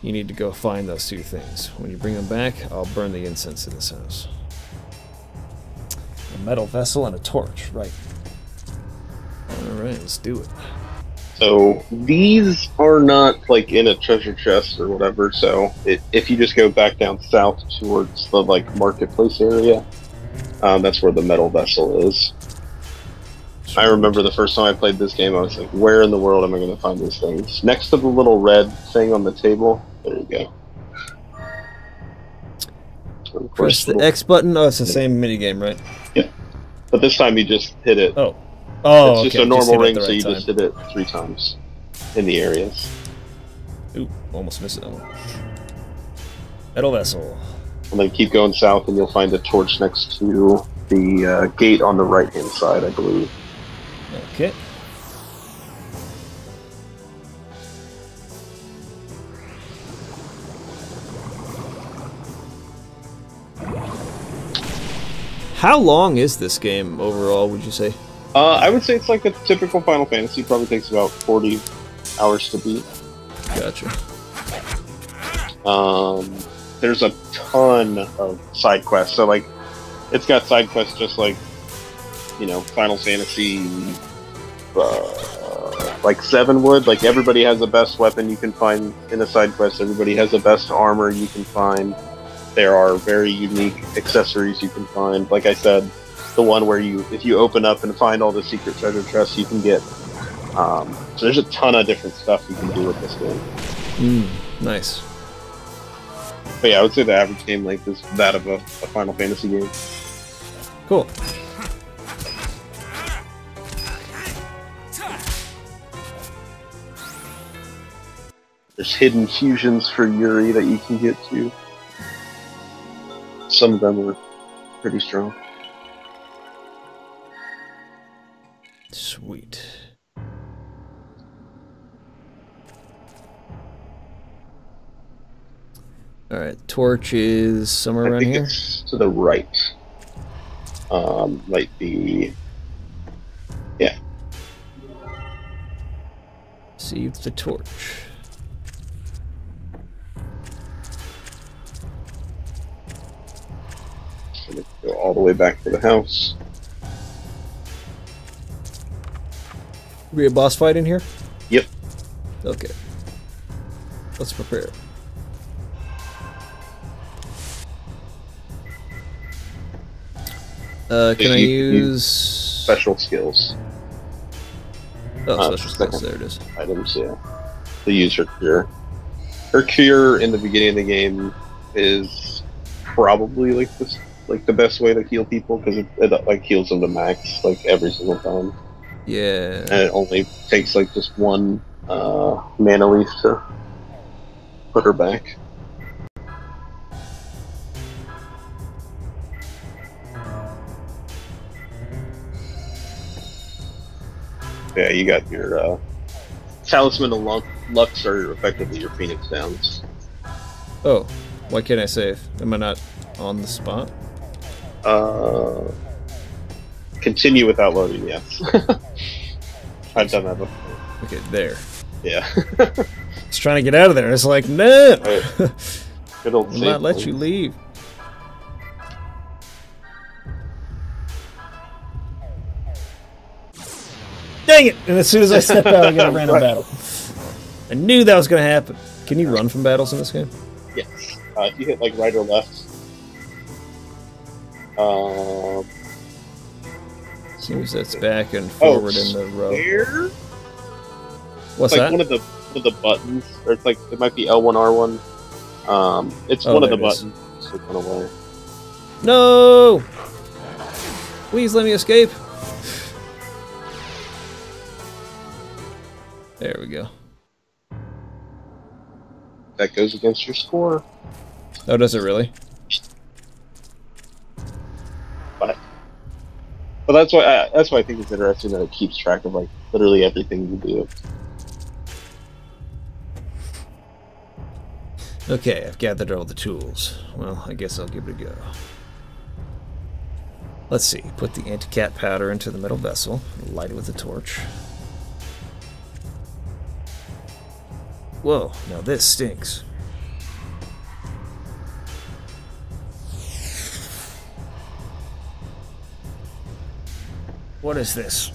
You need to go find those two things. When you bring them back, I'll burn the incense in this house. A metal vessel and a torch, right. Alright, let's do it. So these are not like in a treasure chest or whatever. So if you just go back down south towards the like marketplace area, that's where the metal vessel is. I remember the first time I played this game, I was like, where in the world am I going to find these things? Next to the little red thing on the table. There you go. Of Press course, the X button. Oh, it's the same minigame, right? Yeah. But this time you just hit it. Oh, it's just okay. a normal hit it at ring, the so right you time. just hit it 3 times in the areas. Ooh, almost missed that one. Metal vessel. And then keep going south, and you'll find a torch next to the gate on the right-hand side, I believe. Okay. How long is this game overall, would you say? I would say it's like a typical Final Fantasy. Probably takes about 40 hours to beat. Gotcha. There's a ton of side quests. So, like, it's got side quests just like, you know, Final Fantasy, like 7 would. Like, everybody has the best weapon you can find in a side quest. Everybody has the best armor you can find. There are very unique accessories you can find. Like I said, the one where if you open up and find all the secret treasure chests, you can get. So there's a ton of different stuff you can do with this game. Nice. But yeah, I would say the average game length is that of a Final Fantasy game. Cool. There's hidden fusions for Yuri that you can get to. Some of them are pretty strong. Sweet. Alright, torch is somewhere I around think here? it's to the right. Might be... Yeah. Receive the torch. Gonna go all the way back to the house. We a boss fight in here? Yep. Okay. Let's prepare. Can I use special skills? Oh, special skills. There it is. Items, yeah. To use her cure. Her cure in the beginning of the game is probably like the best way to heal people, because it like heals them to max like every single time. Yeah. And it only takes like just one mana leaf to put her back. Yeah, you got your Talisman of Lux are effectively your Phoenix Downs. Oh, why can't I save? Am I not on the spot? Continue without loading, yes. I've done that before. Okay, there. Yeah. I was trying to get out of there. It's like, no! Good old Will not let you leave. Dang it! And as soon as I step out, I get a random battle. I knew that was going to happen. Can you run from battles in this game? Yes. If you hit like right or left. Seems that's back and forward in the row. Here? What's it's that? like one of the buttons, or it's like it might be L1 R1. It's one of the buttons. Just like one away. No! Please let me escape. There we go. That goes against your score. Oh, does it really? But that's why I think it's interesting that it keeps track of like literally everything you do. Okay, I've gathered all the tools. Well, I guess I'll give it a go. Let's see. Put the anti-cat powder into the metal vessel. Light it with a torch. Whoa, now this stinks. What is this?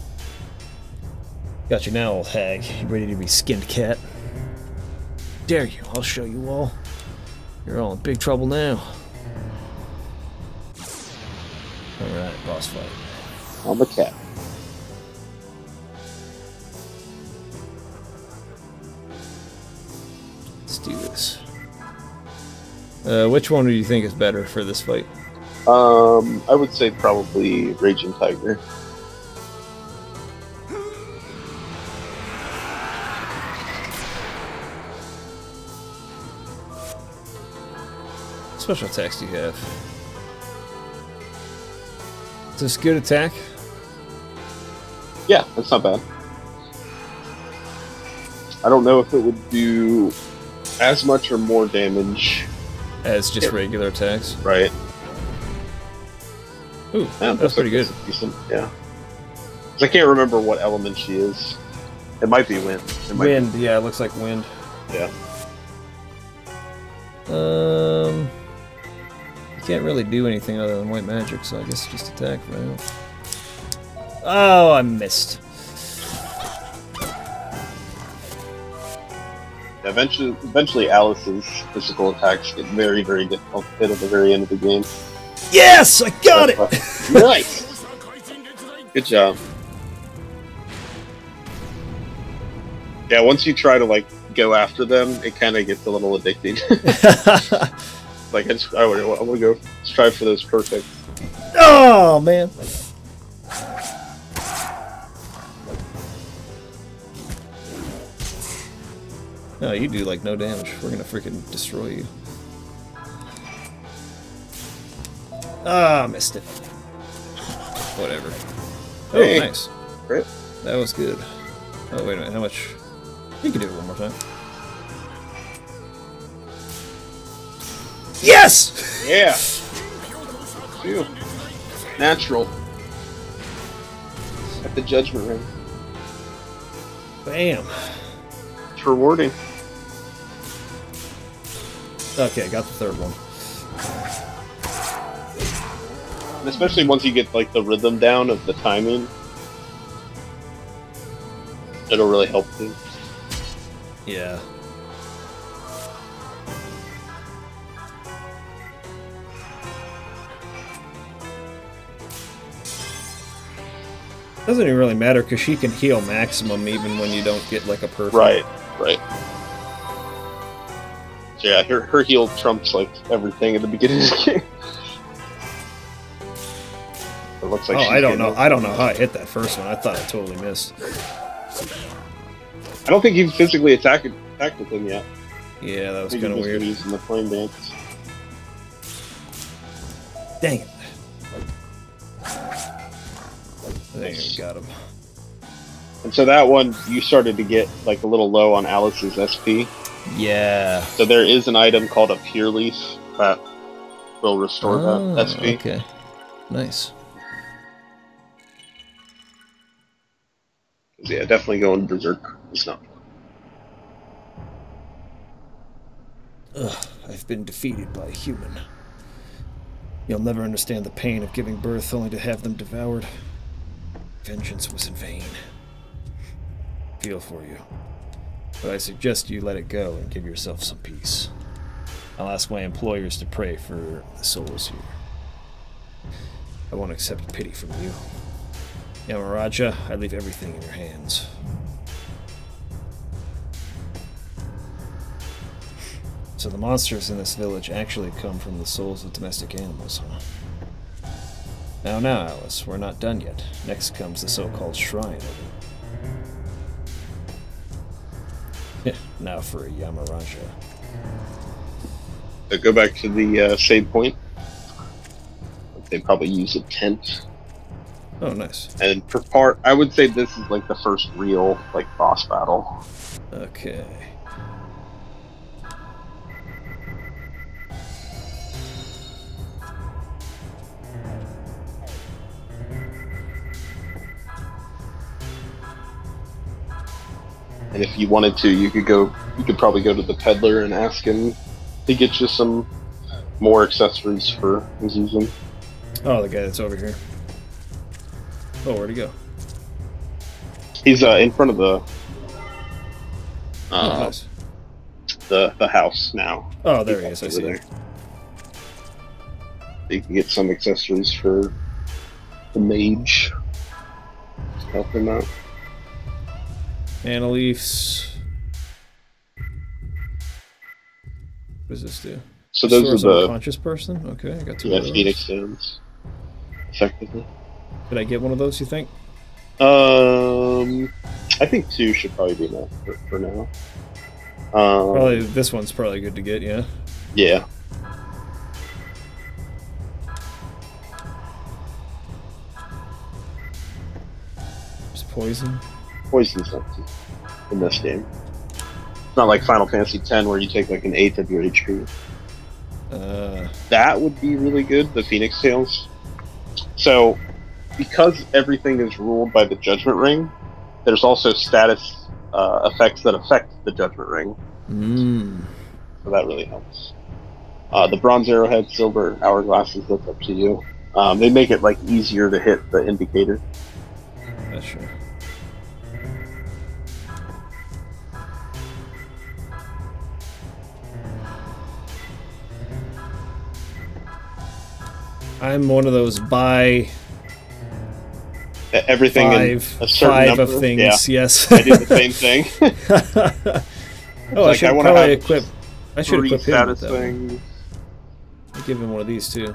Got you now, old hag. You ready to be skinned cat? Dare you, I'll show you all. You're all in big trouble now. Alright, boss fight. I'm a cat. Let's do this. Which one do you think is better for this fight? I would say probably Raging Tiger. What special attacks do you have? Is this good attack? Yeah, that's not bad. I don't know if it would do as much or more damage. As just regular attacks? Right. Ooh, that's pretty good. Decent, yeah. 'Cause I can't remember what element she is. It might be wind. Wind, yeah, it looks like wind. Yeah. You can't really do anything other than white magic, so I guess just attack for now. Oh, I missed. Eventually Alice's physical attacks get very, very difficult to hit at the very end of the game. Yes, I got it! Nice! Good job. Yeah, once you try to, like, go after them, it kind of gets a little addicting. Like, I want to go strive for those perfect. Oh, man. No, you do, like, no damage. We're gonna freaking destroy you. Ah, missed it. Whatever. Oh, Hey. nice. Great. That was good. Oh, wait a minute. How much? You can do it one more time. Yes! Yeah! Phew. Natural. At the Judgment Ring. Bam. It's rewarding. Okay, got the third one. And especially once you get, like, the rhythm down of the timing. It'll really help you. Yeah. Doesn't even really matter because she can heal maximum even when you don't get like a perfect. Right. So yeah, her heal trumps like everything at the beginning of the game. It looks like. Oh, she's I don't getting know. I don't know how I hit that first one. I thought I totally missed. I don't think you've physically attacked with him yet. Yeah, that was I think kind of you've just weird. been using the flame dance. Dang it! I think I got him. And so that one, you started to get like a little low on Alice's SP. Yeah. So there is an item called a Pure Leaf that will restore that SP. Okay. Nice. Yeah, definitely going berserk. It's not. Ugh, I've been defeated by a human. You'll never understand the pain of giving birth only to have them devoured. Vengeance was in vain. Feel for you. But I suggest you let it go and give yourself some peace. I'll ask my employers to pray for the souls here. I won't accept pity from you. Yamaraja, I leave everything in your hands. So the monsters in this village actually come from the souls of domestic animals, huh? Now, Alice, we're not done yet. Next comes the so-called shrine. Now for a Yamaraja. So go back to the save point. They probably use a tent. Oh, nice. And for part, I would say this is like the first real like boss battle. Okay. And if you wanted to, you could probably go to the peddler and ask him to get you some more accessories for Azuzen. Oh, the guy that's over here. Oh, where'd he go? He's in front of the Oh, nice. the house now. Oh, there he is. I see Over him. You can get some accessories for the mage. Help him out. Mana leaves. does this do? So those Restores are the unconscious person? Okay, I got 2 of those. Phoenix Stones, effectively. Did I get one of those, you think? I think 2 should probably be enough for now. Probably this one's probably good to get, yeah. Yeah. There's poison. Poison's not in this game. It's not like Final Fantasy X where you take like 1/8 of your HP. That would be really good, the Phoenix Tails. So, because everything is ruled by the Judgment Ring, there's also status effects that affect the Judgment Ring. So that really helps. The Bronze Arrowhead, Silver Hourglasses, that's up to you. They make it like easier to hit the indicator. That's sure. I'm one of those buy everything in a certain five number. of things. Yeah. Yes, I do the same thing. Oh, like, I should I wanna probably have equip. I should 3 equip him with status that one. things. I'll give him one of these too.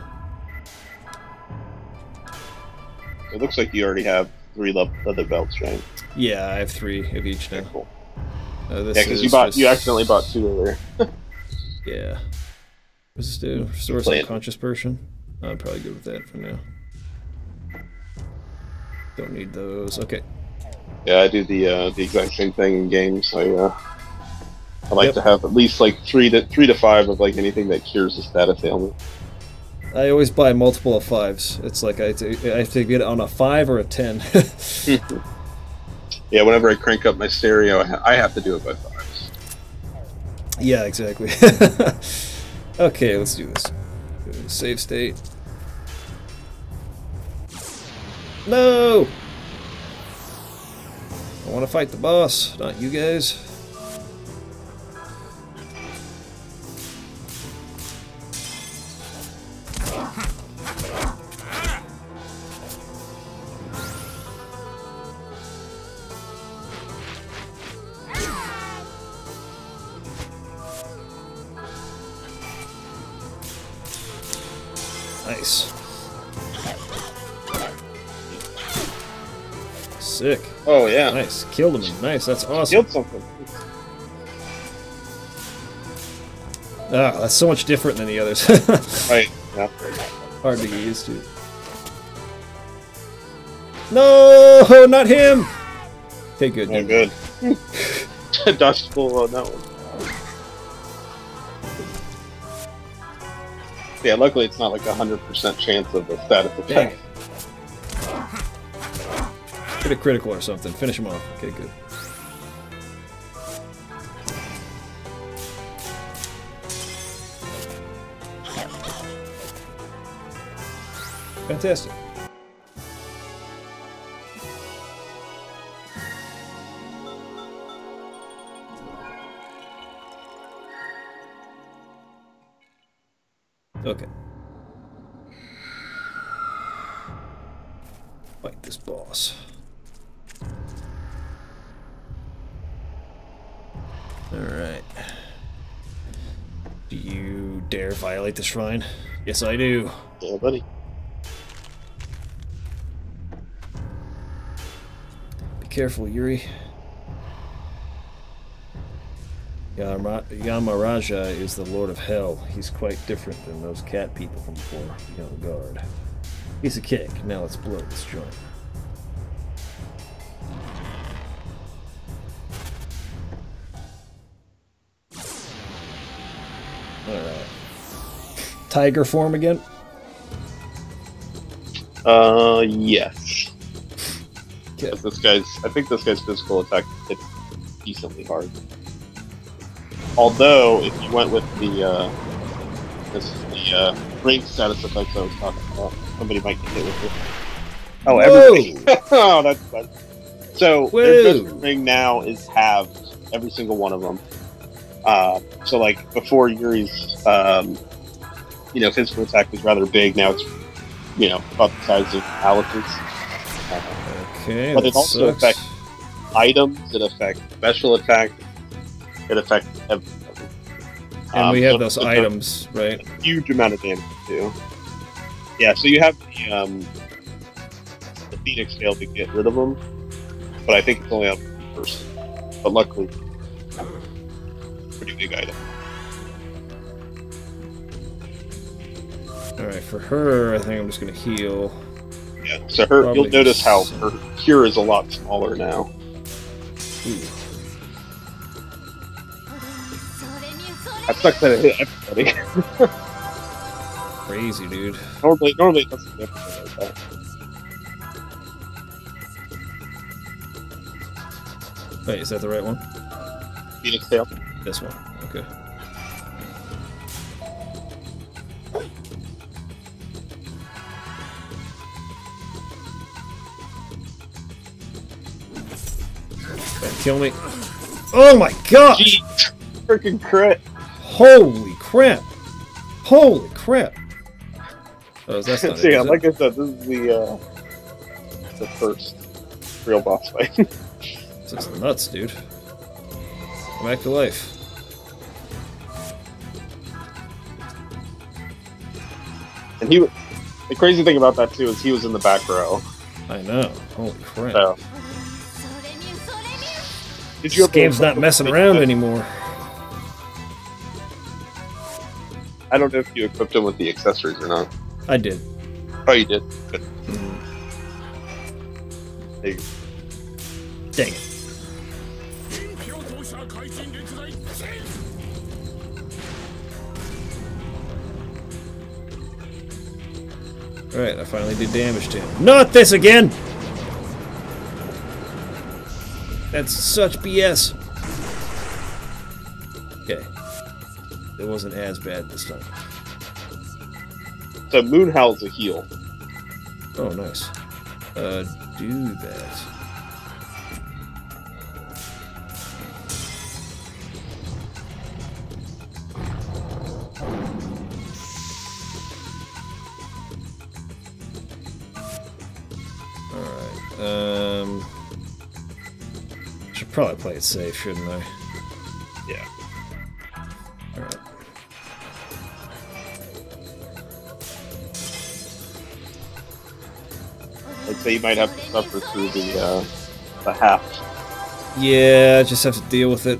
It looks like you already have 3 leather belts, right? Yeah, I have 3 of each now. Okay, cool. This Yeah, because is you just- accidentally bought 2 earlier. Yeah. What does this do? Restores Play it. unconscious person. I'm probably good with that for now. Don't need those. Okay. Yeah, I do the exact same thing in games. I like Yep. to have at least like 3 to 5 of like anything that cures a status ailment. I always buy multiple of 5s. It's like I have to get it on a 5 or a 10. Yeah, whenever I crank up my stereo, I have to do it by 5s. Yeah, exactly. Okay, let's do this. Go to save state. No! I want to fight the boss, not you guys. Nice. Sick. Oh yeah, Nice. Killed him. Nice. That's awesome. killed something. Ah, that's so much different than the others. Right. Yeah. Hard to get used to. No, not him. Okay, good. Yeah, good. Dodged full on that one. Yeah, luckily it's not like 100% chance of a status Dang effect. it. Get a critical or something. Finish him off. Okay, good. Fantastic. Okay. Fight this boss. Alright. Do you dare violate the shrine? Yes, I do. Yeah, buddy. Be careful, Yuri. Yamaraja is the Lord of Hell. He's quite different than those cat people from before. Be on guard. Piece of cake. Now let's blow this joint. Alright. Tiger form again? Yes. Okay. I think this guy's physical attack hits decently hard. Although, if you went with the range status effects I was talking about, somebody might get hit with it. Oh, everybody! Oh, that's fun. So their Whoa. Judgment Ring now is halved, every single one of them. So like before Yuri's, physical attack was rather big. Now it's, about the size of Alice's. Okay, But that it also sucks. affects items. It affects special attack. It affects everything. And we have but- those but items, right? a huge amount of damage too. Yeah, so you have the Phoenix tail to get rid of them, but I think it's only on one person. But luckily, pretty big item. Alright, for her, I think I'm just gonna heal. Yeah, so her, Probably you'll notice how just- her cure is a lot smaller now. Ooh. That sucks that it hit everybody. Crazy, dude. normally it doesn't hit like that. Wait, is that the right one? Phoenix tail. This one. Okay. Kill me. Oh my god! Gee, freaking crit. Holy crap! Holy crap! Oh, that's not So it, yeah, is it? like I said, this is the first real boss fight. This is nuts, dude. Come back to life. And the crazy thing about that too is he was in the back row. I know. Holy crap. So, did This game's not messing around anymore. I don't know if you equipped him with the accessories or not. I did. Oh, you did. Good. There you go. Dang it. Alright, I finally did damage to him. Not this again! That's such BS. Okay. It wasn't as bad this time. So Moonhowl's a heal. Oh, nice. Do that. Alright, should probably play it safe, shouldn't I? Yeah. Alright. I'd say you might have to suffer through the half. Yeah, just have to deal with it.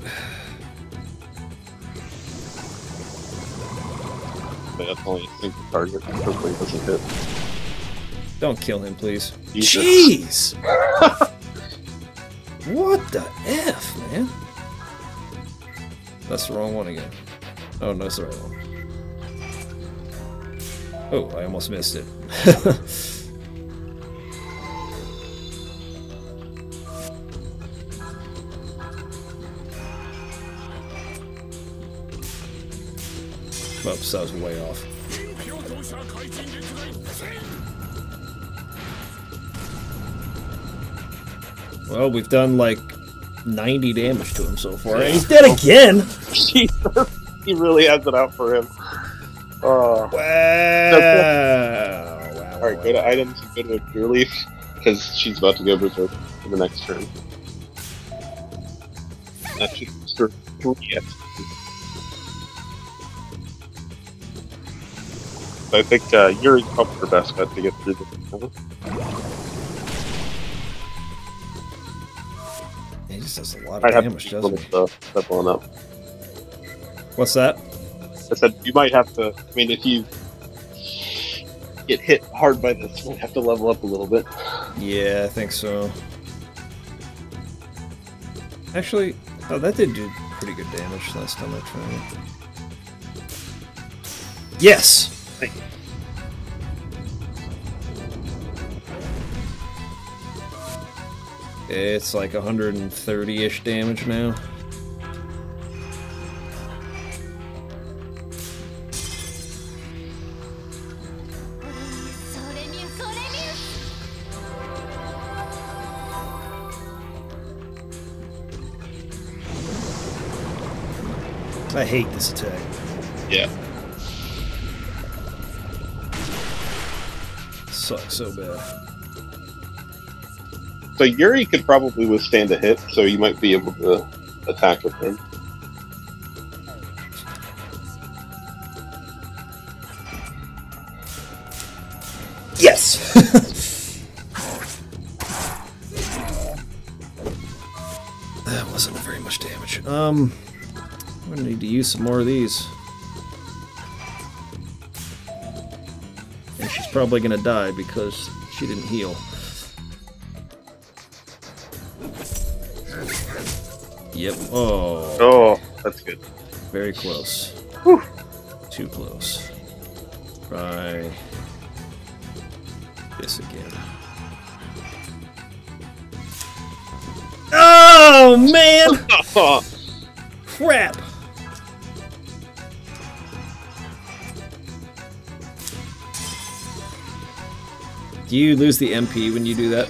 But that's only a single target. Hopefully it doesn't hit. Don't kill him, please. Jesus. Jeez! What the F, man? That's the wrong one again. Oh, no, it's the right one. Oh, I almost missed it. Oops, that was way off. Well, we've done like 90 damage to him so far. And he's dead again! Jesus. He really has it out for him. Wow! Alright, go to items and go to Pure Leaf, because she's about to go berserk for the next turn. That should start 3 XP. So I think Yuri's probably her best bet to get through this. He just does a lot of Might have damage, to doesn't he? leveling up. What's that? I said you might have to. I mean, if you get hit hard by this, you might have to level up a little bit. Yeah, I think so. Actually, oh, that did do pretty good damage last time I tried it. Yes! Thank you. It's like 130-ish damage now. I hate this attack. Yeah. Sucks so bad. So Yuri could probably withstand a hit, so you might be able to attack with him. That wasn't very much damage. I'm gonna need to use some more of these. And she's probably gonna die because she didn't heal. Yep. Oh. Oh, that's good. Very close. Whew. Too close. Try this again. Oh, man! Crap! Do you lose the MP when you do that?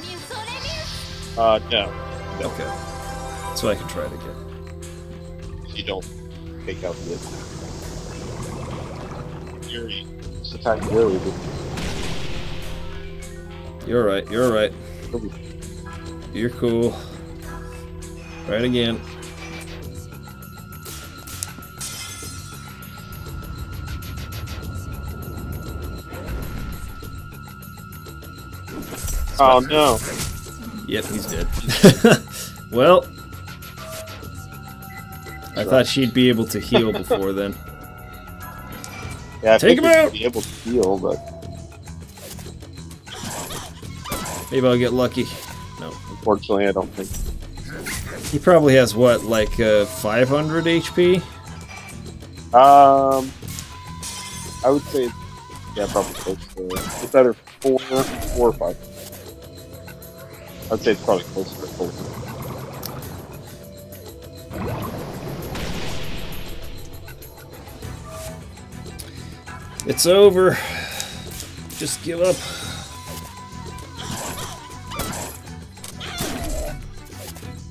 No. Okay. So I can try it again. If you don't take out the Fury. It's attack Fury. You're right, you're right. You're cool. Try it again. Oh no. Yep, he's dead. Well, I thought she'd be able to heal before then. Yeah, I Take think him out! Be able to heal, but Maybe I'll get lucky. No. unfortunately, I don't think. He probably has, what, like 500 HP? I would say, yeah, probably close to. It's either 4 or 5. I'd say it's probably closer to 4. It's over. Just give up.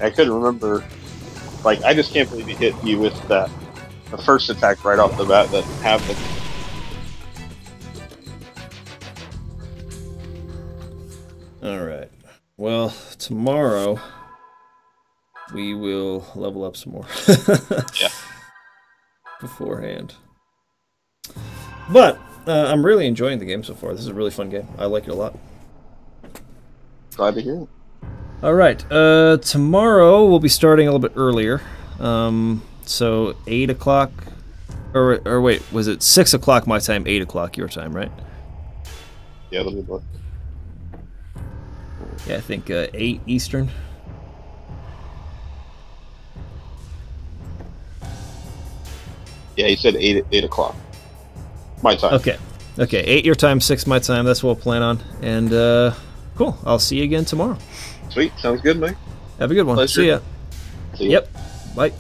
I couldn't remember. Like, I just can't believe he hit you with that. The first attack right off the bat that happened. Alright. Well, tomorrow we will level up some more. Yeah. Beforehand. But I'm really enjoying the game so far. This is a really fun game. I like it a lot. Glad to hear it. Alright. Tomorrow we'll be starting a little bit earlier. So 8 o'clock. Or wait, was it 6 o'clock my time, 8 o'clock your time, right? Yeah, let me look. Yeah, I think 8 Eastern. Yeah, he said 8 o'clock. My time. Okay. Okay, 8 your time, 6 my time. That's what we'll plan on. And, cool. I'll see you again tomorrow. Sweet. Sounds good, mate. Have a good one. Pleasure. See ya. See ya. Yep. Bye.